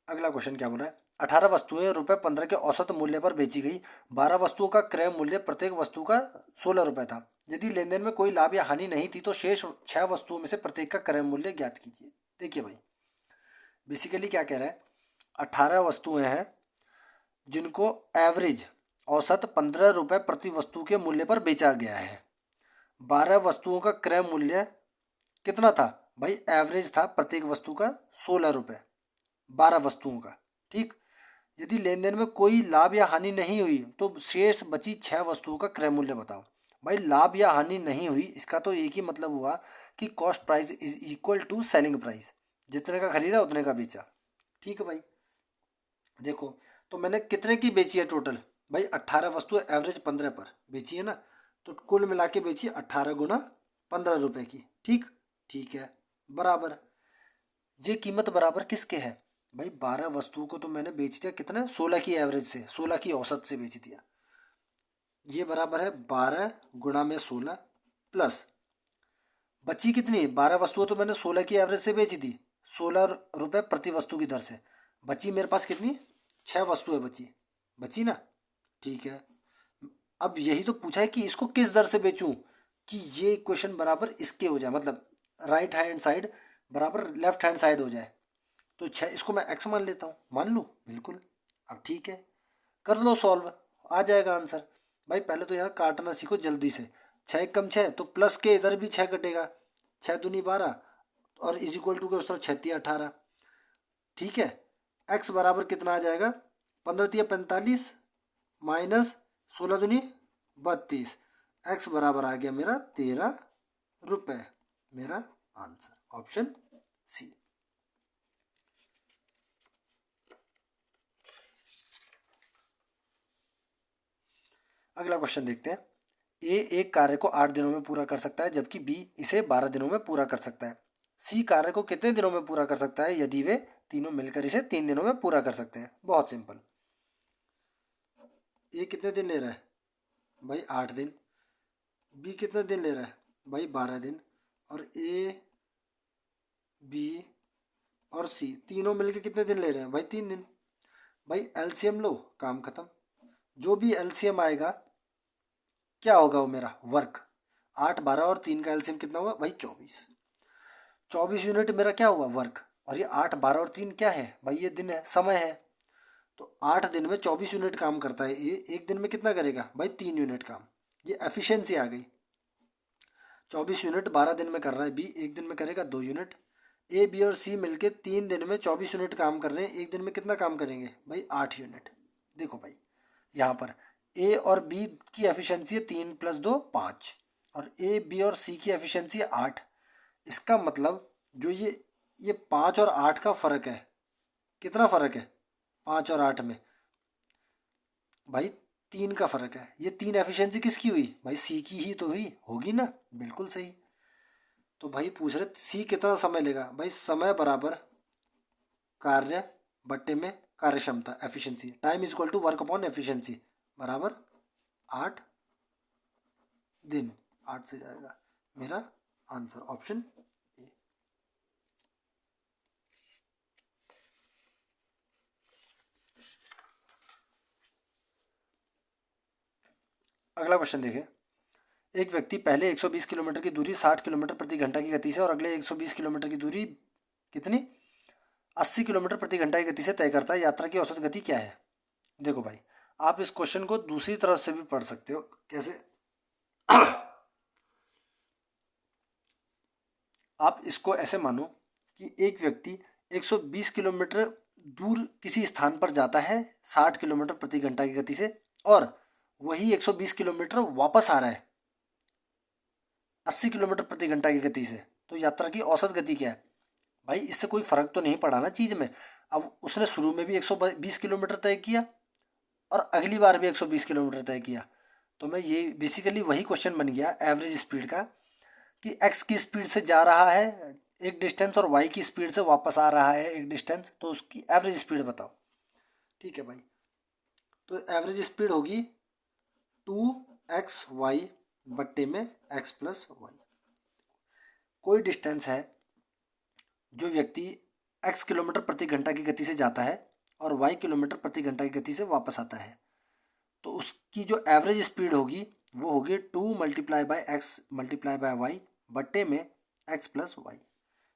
Speaker 1: अगला क्वेश्चन क्या बोल रहा है, 18 वस्तुएं ₹15 के औसत मूल्य पर बेची गई। 12 वस्तुओं का क्रय मूल्य प्रत्येक वस्तु का 16 रुपये था। यदि लेन देन में कोई लाभ या हानि नहीं थी तो शेष 6 वस्तुओं में से प्रत्येक का क्रय मूल्य ज्ञात कीजिए। देखिए भाई बेसिकली क्या कह रहा है, 18 वस्तुएं हैं जिनको एवरेज औसत 15 रुपये प्रति वस्तु के मूल्य पर बेचा गया है। 12 वस्तुओं का क्रय मूल्य कितना था भाई, एवरेज था प्रत्येक वस्तु का 16 रुपये, 12 वस्तुओं का, ठीक। यदि लेन देन में कोई लाभ या हानि नहीं हुई तो शेष बची 6 वस्तुओं का क्रय मूल्य बताओ। भाई लाभ या हानि नहीं हुई इसका तो एक ही मतलब हुआ कि cost price is equal to selling price, जितने का खरीदा उतने का बेचा, ठीक है भाई। देखो तो मैंने कितने की बेची है टोटल भाई, 18 वस्तु एवरेज 15 पर बेची है ना, तो कुल मिला के बेची 18 गुना 15 रुपये की, ठीक, ठीक है, बराबर। ये कीमत बराबर किसके है भाई, 12 वस्तुओं को तो मैंने बेच दिया कितने, 16 की एवरेज से, 16 की औसत से बेच दिया। ये बराबर है 12 गुणा में 16 प्लस बची कितनी, 12 वस्तुओं तो मैंने 16 की एवरेज से बेची थी, 16 रुपये प्रति वस्तु की दर से। बची मेरे पास कितनी, 6 वस्तुएं बची, बची ना, ठीक है। अब यही तो पूछा है कि इसको किस दर से बेचूं कि ये इक्वेशन बराबर इसके हो जाए, मतलब राइट हैंड साइड बराबर लेफ्ट हैंड साइड हो जाए। तो 6 इसको मैं x मान लेता हूँ, मान लूँ, बिल्कुल। अब ठीक है, कर लो सॉल्व, आ जाएगा आंसर। भाई पहले तो यार काटना सीखो जल्दी से, 6 कम 6 तो प्लस के इधर भी 6 कटेगा, 6 दूनी 12 और इज इक्वल टू के उस तरफ 6 18, ठीक है। x बराबर कितना आ जाएगा, 15 45 माइनस 16 दूनी 32, x बराबर आ गया मेरा 13 रुपये, मेरा आंसर ऑप्शन सी। अगला क्वेश्चन देखते हैं। ए एक कार्य को 8 दिनों में पूरा कर सकता है जबकि बी इसे 12 दिनों में पूरा कर सकता है। सी कार्य को कितने दिनों में पूरा कर सकता है यदि वे तीनों मिलकर इसे 3 दिनों में पूरा कर सकते हैं। बहुत सिंपल। ए कितने दिन ले रहा है भाई 8 दिन। बी कितने दिन ले रहा है भाई 12 दिन। और ए बी और सी तीनों मिलकर कितने दिन ले रहे हैं भाई 3 दिन। भाई एलसीएम लो, काम खत्म। जो भी एलसीएम आएगा क्या होगा वो मेरा वर्क। 8 12 और 3 का एलसीएम कितना हुआ भाई 24। 24 यूनिट मेरा क्या हुआ वर्क। और ये 8 12 और 3 क्या है भाई ये दिन है, समय है। तो 8 दिन में 24 यूनिट काम करता है, ये एक दिन में कितना करेगा भाई 3 यूनिट काम। ये एफिशिएंसी आ गई। 24 यूनिट 12 दिन में कर रहा है बी, एक दिन में करेगा 2 यूनिट। ए बी और सी मिलके 3 दिन में 24 यूनिट काम कर रहे हैं, एक दिन में कितना काम करेंगे भाई 8 यूनिट। देखो भाई यहाँ पर ए और बी की एफिशिएंसी है 3 + 2 5 और ए बी और सी की एफिशिएंसी है 8। इसका मतलब जो ये 5 और 8 का फ़र्क है, कितना फ़र्क है 5 और 8 में भाई 3 का फ़र्क है। ये 3 एफिशिएंसी किसकी हुई भाई सी की ही तो हुई होगी ना, बिल्कुल सही। तो भाई पूछ रहे सी कितना समय लेगा भाई समय बराबर कार्य बट्टे में कार्य क्षमता efficiency, time is equal to work upon efficiency बराबर 8 दिन। 8 से जाएगा मेरा आंसर ऑप्शन ए। अगला क्वेश्चन देखें। एक व्यक्ति पहले 120 किलोमीटर की दूरी 60 किलोमीटर प्रति घंटा की गति से और अगले 120 किलोमीटर की दूरी कितनी 80 किलोमीटर प्रति घंटा की गति से तय करता है। यात्रा की औसत गति क्या है। देखो भाई आप इस क्वेश्चन को दूसरी तरफ से भी पढ़ सकते हो। कैसे आप इसको ऐसे मानो कि एक व्यक्ति 120 किलोमीटर दूर किसी स्थान पर जाता है 60 किलोमीटर प्रति घंटा की गति से और वही 120 किलोमीटर वापस आ रहा है 80 किलोमीटर प्रति घंटा की गति से। तो यात्रा की औसत गति क्या है भाई। इससे कोई फर्क तो नहीं पड़ा ना चीज़ में। अब उसने शुरू में भी 120 किलोमीटर तय किया और अगली बार भी 120 किलोमीटर तय किया। तो मैं ये बेसिकली वही क्वेश्चन बन गया एवरेज स्पीड का कि एक्स की स्पीड से जा रहा है एक डिस्टेंस और वाई की स्पीड से वापस आ रहा है एक डिस्टेंस, तो उसकी एवरेज स्पीड बताओ। ठीक है भाई, तो एवरेज स्पीड होगी 2xy बट्टे में x + y। कोई डिस्टेंस है जो व्यक्ति x किलोमीटर प्रति घंटा की गति से जाता है और y किलोमीटर प्रति घंटा की गति से वापस आता है, तो उसकी जो एवरेज स्पीड होगी वो होगी 2 × x × y बट्टे में x + y।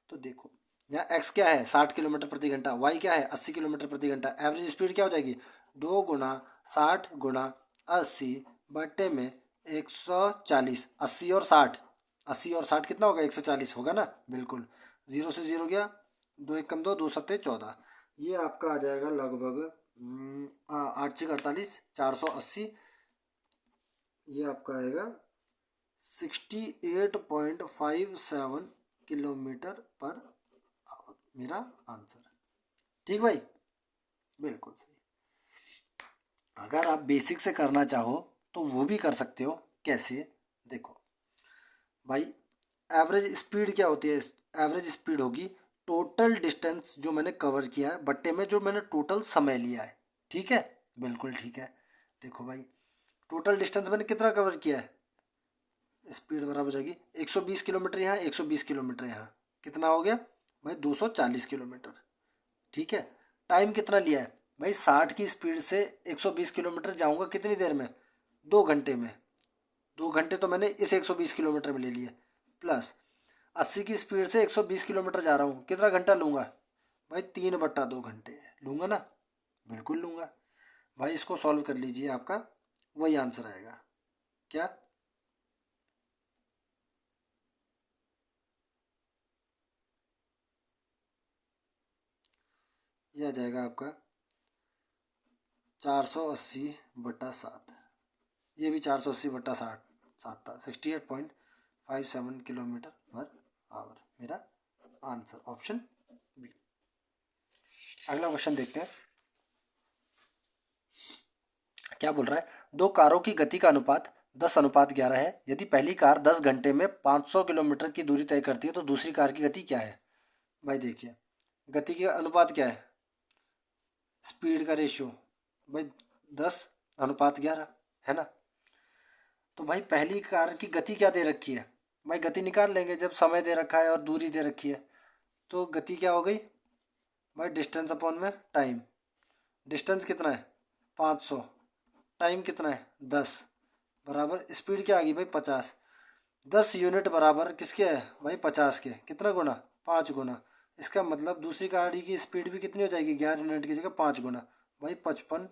Speaker 1: तो देखो यहाँ x क्या है 60 किलोमीटर प्रति घंटा, y क्या है 80 किलोमीटर प्रति घंटा। एवरेज स्पीड क्या हो जाएगी 2 × 60 × 80 बट्टे में 140। 80 और 60, 80 और 60 कितना होगा 140 होगा ना, बिल्कुल। 0 से 0 गया, 2 1 कम 2, 2 7 14। ये आपका आ जाएगा लगभग 8 6 48 480। ये आपका आएगा 68.57 किलोमीटर पर आवर मेरा आंसर। ठीक भाई, बिल्कुल सही। अगर आप बेसिक से करना चाहो तो वो भी कर सकते हो। कैसे देखो भाई, एवरेज स्पीड क्या होती है। एवरेज स्पीड होगी टोटल डिस्टेंस जो मैंने कवर किया है बट्टे में जो मैंने टोटल समय लिया है। ठीक है, बिल्कुल ठीक है। देखो भाई टोटल डिस्टेंस मैंने कितना कवर किया है, स्पीड बराबर हो जाएगी 120 किलोमीटर यहाँ 120 किलोमीटर यहाँ, कितना हो गया भाई 240 किलोमीटर। ठीक है, टाइम कितना लिया है भाई 60 की स्पीड से 120 किलोमीटर जाऊँगा कितनी देर में 2 घंटे में। 2 घंटे तो मैंने इस 120 किलोमीटर में ले लिए, प्लस 80 की स्पीड से 120 किलोमीटर जा रहा हूँ, कितना घंटा लूँगा भाई 3/2 घंटे लूँगा ना, बिल्कुल लूँगा। भाई इसको सॉल्व कर लीजिए, आपका वही आंसर आएगा। क्या यह आ जाएगा आपका 480/7। ये भी 480/7 था, 68.57 किलोमीटर पर आवर मेरा आंसर ऑप्शन बी। अगला क्वेश्चन देखते हैं क्या बोल रहा है। 2 कारों की गति का अनुपात 10:11 है। यदि पहली कार 10 घंटे में 500 किलोमीटर की दूरी तय करती है तो दूसरी कार की गति क्या है? भाई देखिए, गति का अनुपात क्या है? स्पीड का रेशियो। भाई 10:11 है ना। तो भाई पहली कार की गति क्या दे रखी है? भाई गति निकाल लेंगे जब समय दे रखा है और दूरी दे रखी है। तो गति क्या हो गई? भाई डिस्टेंस अपॉन में टाइम। डिस्टेंस कितना है? 500। टाइम कितना है? 10 बराबर स्पीड क्या आ गई भाई? 50। 10 यूनिट बराबर किसके है भाई? 50 के। कितना गुना? 5 गुना। इसका मतलब दूसरी गाड़ी की स्पीड भी कितनी हो जाएगी? 11 यूनिट की जगह 5 गुना। भाई 55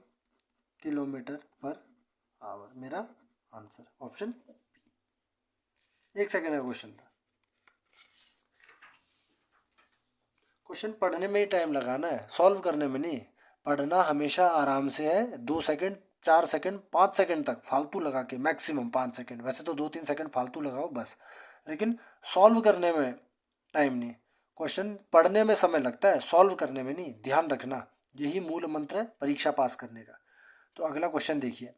Speaker 1: किलोमीटर पर आवर। मेरा आंसर ऑप्शन। 1 सेकेंड का क्वेश्चन था। क्वेश्चन पढ़ने में ही टाइम लगाना है, सॉल्व करने में नहीं। पढ़ना हमेशा आराम से है, 2 सेकंड 4 सेकंड 5 सेकंड तक फालतू लगा के, मैक्सिमम 5 सेकंड, वैसे तो 2-3 सेकंड फालतू लगाओ बस, लेकिन सॉल्व करने में टाइम नहीं। क्वेश्चन पढ़ने में समय लगता है, सॉल्व करने में नहीं, ध्यान रखना। यही मूल मंत्र है परीक्षा पास करने का। तो अगला क्वेश्चन देखिए।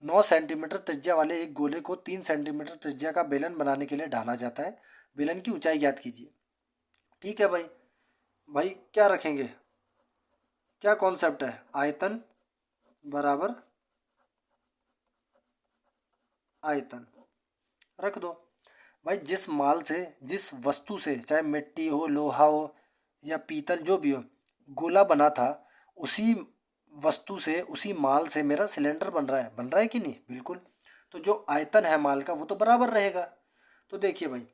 Speaker 1: 9 सेंटीमीटर त्रिज्या वाले एक गोले को 3 सेंटीमीटर त्रिज्या का बेलन बनाने के लिए ढाला जाता है। बेलन की ऊंचाई ज्ञात कीजिए। ठीक है भाई। भाई क्या रखेंगे? क्या कॉन्सेप्ट है? आयतन बराबर आयतन रख दो। भाई जिस माल से, जिस वस्तु से, चाहे मिट्टी हो, लोहा हो या पीतल जो भी हो, गोला बना था, उसी वस्तु से, उसी माल से मेरा सिलेंडर बन रहा है कि नहीं? बिल्कुल। तो जो आयतन है माल का वो तो बराबर रहेगा। तो देखिए भाई,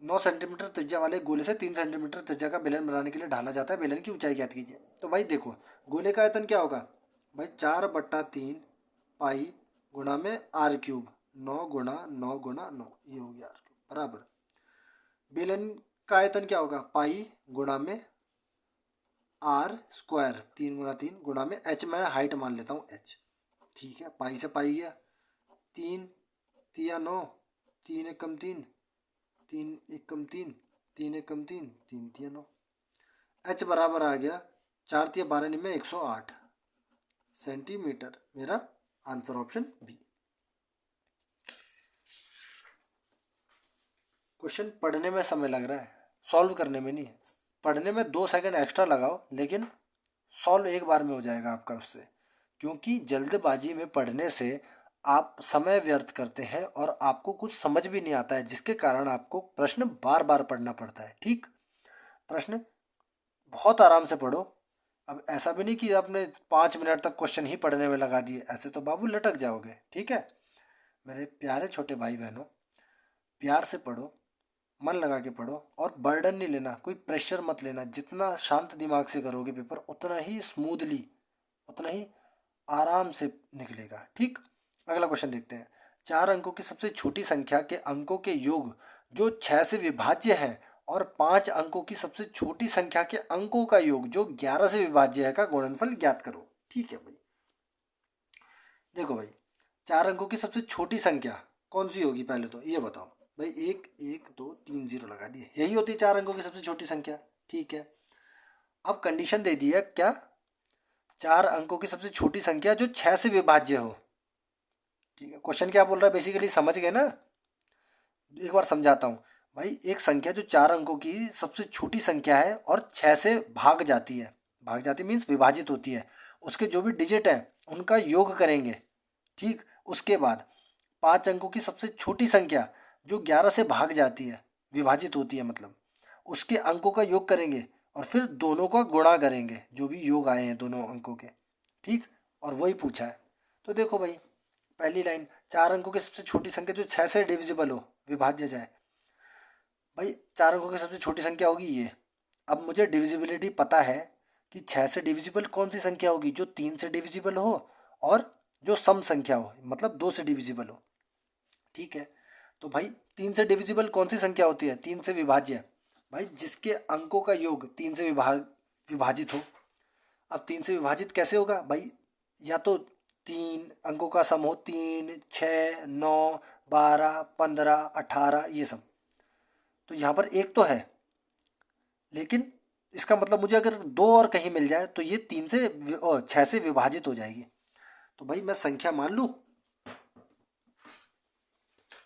Speaker 1: 9 सेंटीमीटर त्रिज्या वाले गोले से 3 सेंटीमीटर त्रिज्या का बेलन बनाने के लिए ढाला जाता है। बेलन की ऊंचाई ज्ञात कीजिए। तो भाई देखो, गोले का आयतन क्या होगा? भाई 4/3 पाई गुणा में r³ 9 × 9 × 9 ये हो गया r³ बराबर। बेलन का आयतन क्या होगा? पाई गुणा में r², 3 × 3 गुणा में h। मैं हाइट मान लेता हूँ h। ठीक है, पाई से पाई गया, 3×3 = 9, 3×1 = 3, 3×1 = 3, 3×1 = 3, 3×3 = 9। h बराबर आ गया 4×3 = 12 में 108 सेंटीमीटर। मेरा आंसर ऑप्शन बी। क्वेश्चन पढ़ने में समय लग रहा है, सॉल्व करने में नहीं। पढ़ने में 2 सेकंड एक्स्ट्रा लगाओ, लेकिन सॉल्व एक बार में हो जाएगा आपका उससे। क्योंकि जल्दबाजी में पढ़ने से आप समय व्यर्थ करते हैं और आपको कुछ समझ भी नहीं आता है, जिसके कारण आपको प्रश्न बार बार पढ़ना पड़ता है। ठीक, प्रश्न बहुत आराम से पढ़ो। अब ऐसा भी नहीं कि आपने 5 मिनट तक क्वेश्चन ही पढ़ने में लगा दिए, ऐसे तो बाबू लटक जाओगे। ठीक है मेरे प्यारे छोटे भाई बहनों, प्यार से पढ़ो, मन लगा के पढ़ो, और बर्डन नहीं लेना, कोई प्रेशर मत लेना। जितना शांत दिमाग से करोगे पेपर, उतना ही स्मूथली, उतना ही आराम से निकलेगा। ठीक, अगला क्वेश्चन देखते हैं। 4 अंकों की सबसे छोटी संख्या के अंकों के योग जो 6 से विभाज्य है, और 5 अंकों की सबसे छोटी संख्या के अंकों का योग जो 11 से विभाज्य है का गुणनफल ज्ञात करो। ठीक है भाई, देखो भाई, 4 अंकों की सबसे छोटी संख्या कौन सी होगी? पहले तो ये बताओ भाई। 1 1 2 3 0 लगा दिए, यही होती है 4 अंकों की सबसे छोटी संख्या। ठीक है, अब कंडीशन दे दी है क्या? 4 अंकों की सबसे छोटी संख्या जो 6 से विभाज्य हो। ठीक है, क्वेश्चन क्या बोल रहा है बेसिकली, समझ गए ना? एक बार समझाता हूँ भाई। एक संख्या जो 4 अंकों की सबसे छोटी संख्या है और 6 से भाग जाती मीन्स विभाजित होती है, उसके जो भी डिजिट हैं उनका योग करेंगे। ठीक, उसके बाद 5 अंकों की सबसे छोटी संख्या जो 11 से भाग जाती है, विभाजित होती है मतलब, उसके अंकों का योग करेंगे, और फिर दोनों का गुणा करेंगे, जो भी योग आए हैं दोनों अंकों के। ठीक, और वही पूछा है। तो देखो भाई, पहली लाइन, 4 अंकों की सबसे छोटी संख्या जो 6 से डिविजिबल हो, विभाज्य जाए। भाई 4 अंकों की सबसे छोटी संख्या होगी ये। अब मुझे डिविजिबिलिटी पता है कि 6 से डिविजिबल कौन सी संख्या होगी? जो 3 से डिविजिबल हो, और जो सम संख्या हो, मतलब 2 से डिविजिबल हो। ठीक है, तो भाई 3 से डिविजिबल कौन सी संख्या होती है? 3 से विभाज्य। भाई जिसके अंकों का योग 3 से विभाजित हो। अब 3 से विभाजित कैसे होगा भाई? या तो 3 अंकों का सम हो, 3 6 9 12 15 18 ये सब। तो यहाँ पर एक तो है, लेकिन इसका मतलब मुझे अगर 2 और कहीं मिल जाए तो ये 6 से विभाजित हो जाएगी। तो भाई मैं संख्या मान लूँ?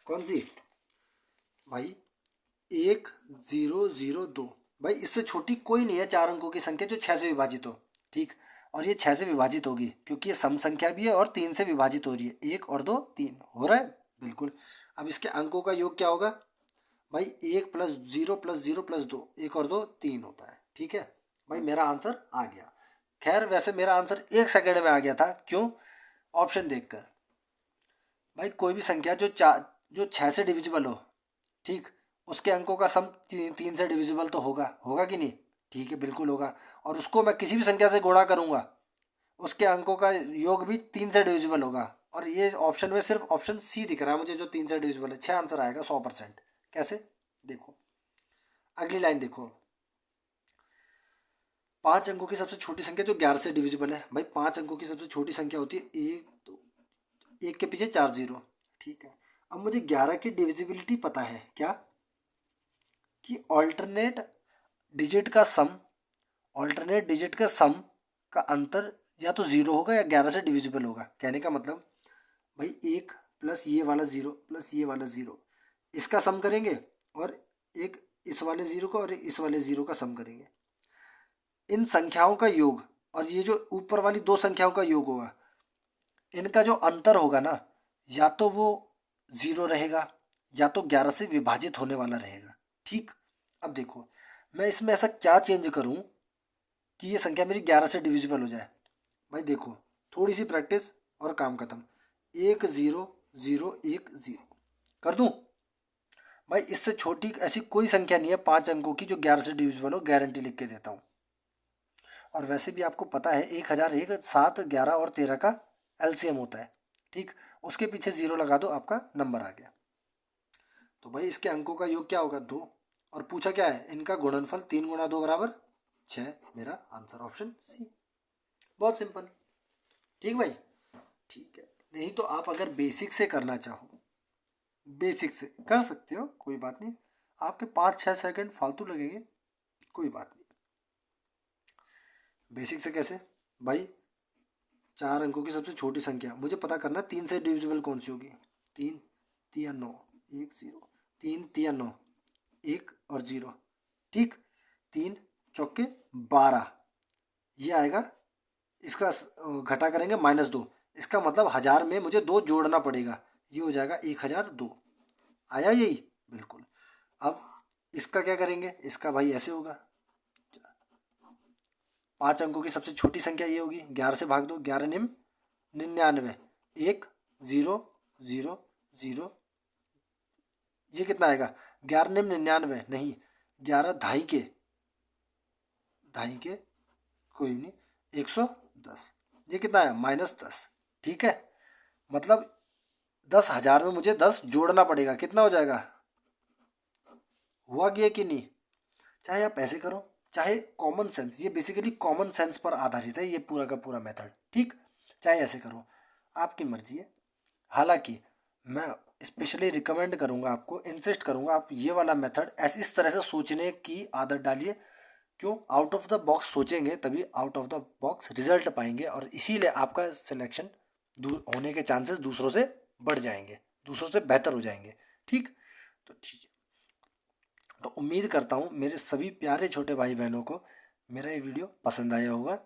Speaker 1: कौन सी भाई? 1002। भाई इससे छोटी कोई नहीं है 4 अंकों की संख्या जो 6 से विभाजित हो। ठीक, और ये 6 से विभाजित होगी क्योंकि ये सम संख्या भी है और 3 से विभाजित हो रही है। 1 और 2 3 हो रहा है बिल्कुल। अब इसके अंकों का योग क्या होगा भाई? 1 + 0 + 2, 1 और 2 3 होता है। ठीक है भाई, मेरा आंसर आ गया। खैर वैसे मेरा आंसर 1 सेकंड में आ गया था। क्यों? ऑप्शन देखकर। भाई कोई भी संख्या जो 6 से डिविजिबल हो, ठीक, उसके अंकों का सम 3 से डिविजिबल तो होगा, होगा कि नहीं? ठीक है बिल्कुल होगा। और उसको मैं किसी भी संख्या से गुणा करूंगा, उसके अंकों का योग भी 3 से डिविजिबल होगा। और ये ऑप्शन में सिर्फ ऑप्शन सी दिख रहा है मुझे जो 3 से डिविजिबल है। 6 आंसर आएगा 100%। कैसे? देखो अगली लाइन देखो। 5 अंकों की सबसे छोटी संख्या जो 11 से डिविजिबल है। भाई 5 अंकों की सबसे छोटी संख्या होती है 1 2, 1 के पीछे 4 जीरो। ठीक है, अब मुझे 11 की डिविजिबिलिटी पता है क्या? कि ऑल्टरनेट डिजिट का सम का अंतर या तो ज़ीरो होगा या 11 से डिविजिबल होगा। कहने का मतलब भाई 1 प्लस ये वाला ज़ीरो प्लस ये वाला ज़ीरो, इसका सम करेंगे और एक इस वाले ज़ीरो का और इस वाले ज़ीरो का सम करेंगे। इन संख्याओं का योग और ये जो ऊपर वाली दो संख्याओं का योग होगा, इनका जो अंतर होगा ना, या तो वो ज़ीरो रहेगा या तो 11 से विभाजित होने वाला रहेगा। ठीक, अब देखो मैं इसमें ऐसा क्या चेंज करूं कि ये संख्या मेरी 11 से डिविजिबल हो जाए। भाई देखो थोड़ी सी प्रैक्टिस और काम खत्म। 1 0 0 1 0 कर दूं? भाई इससे छोटी ऐसी कोई संख्या नहीं है 5 अंकों की जो 11 से डिविजिबल हो, गारंटी लिख के देता हूँ। और वैसे भी आपको पता है 1001 7 11 और 13 का एलसीएम होता है। ठीक, उसके पीछे ज़ीरो लगा दो, आपका नंबर आ गया। तो भाई इसके अंकों का योग क्या होगा? 2। और पूछा क्या है? इनका गुणनफल 3 × 2 = 6। मेरा आंसर ऑप्शन सी। बहुत सिंपल। ठीक भाई, ठीक है। नहीं तो आप अगर बेसिक से करना चाहो, बेसिक से कर सकते हो, कोई बात नहीं। आपके 5-6 सेकंड फालतू लगेंगे, कोई बात नहीं। बेसिक से कैसे भाई? 4 अंकों की सबसे छोटी संख्या मुझे पता करना, 3 से डिविजिबल कौन सी होगी? 3 3 9 1 0, 3 3 9 1 और 0। ठीक, 3 चौके 12, ये आएगा। इसका घटा करेंगे -2, इसका मतलब 1000 में मुझे 2 जोड़ना पड़ेगा, ये हो जाएगा 1002। आया यही? बिल्कुल। अब इसका क्या करेंगे? इसका भाई ऐसे होगा। 5 अंकों की सबसे छोटी संख्या ये होगी, 11 से भाग दो, 11 निम 99, 1 0 0 0, ये कितना आएगा? 11 निम 99 नहीं, 11 ढाई के कोई नहीं, 110, ये कितना है? -10। ठीक है, मतलब 10,000 में मुझे 10 जोड़ना पड़ेगा। कितना हो जाएगा? हुआ गया कि नहीं? चाहे आप ऐसे करो चाहे कॉमन सेंस, ये बेसिकली कॉमन सेंस पर आधारित है ये पूरा का पूरा मेथड। ठीक, चाहे ऐसे करो, आपकी मर्जी है। हालांकि मैं स्पेशली रिकमेंड करूंगा, आपको इंसिस्ट करूंगा आप ये वाला मेथड ऐसी इस तरह से सोचने की आदत डालिए। क्यों? आउट ऑफ द बॉक्स सोचेंगे तभी out of the box result पाएंगे, और इसीलिए आपका सिलेक्शन होने के चांसेस दूसरों से बढ़ जाएंगे, दूसरों से बेहतर हो जाएंगे। ठीक, तो ठीक है। तो उम्मीद करता हूँ मेरे सभी प्यारे छोटे भाई बहनों को मेरा ये वीडियो पसंद आया होगा।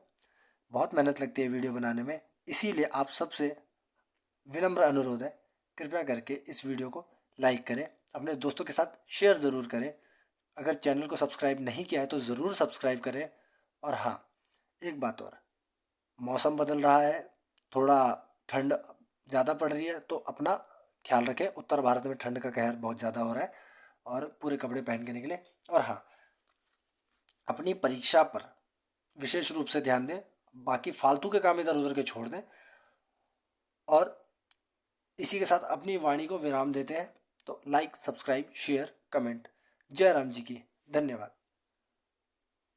Speaker 1: बहुत मेहनत लगती है वीडियो बनाने में, इसीलिए आप सबसे विनम्र अनुरोध है, कृपया करके इस वीडियो को लाइक करें, अपने दोस्तों के साथ शेयर ज़रूर करें। अगर चैनल को सब्सक्राइब नहीं किया है तो ज़रूर सब्सक्राइब करें। और हाँ, एक बात और, मौसम बदल रहा है, थोड़ा ठंड ज़्यादा पड़ रही है, तो अपना ख्याल रखें। उत्तर भारत में ठंड का कहर बहुत ज़्यादा हो रहा है और पूरे कपड़े पहन के निकले। और हाँ, अपनी परीक्षा पर विशेष रूप से ध्यान दें, बाकी फालतू के काम इधर उधर के छोड़ दें। और इसी के साथ अपनी वाणी को विराम देते हैं। तो लाइक, सब्सक्राइब, शेयर, कमेंट। जय राम जी की। धन्यवाद।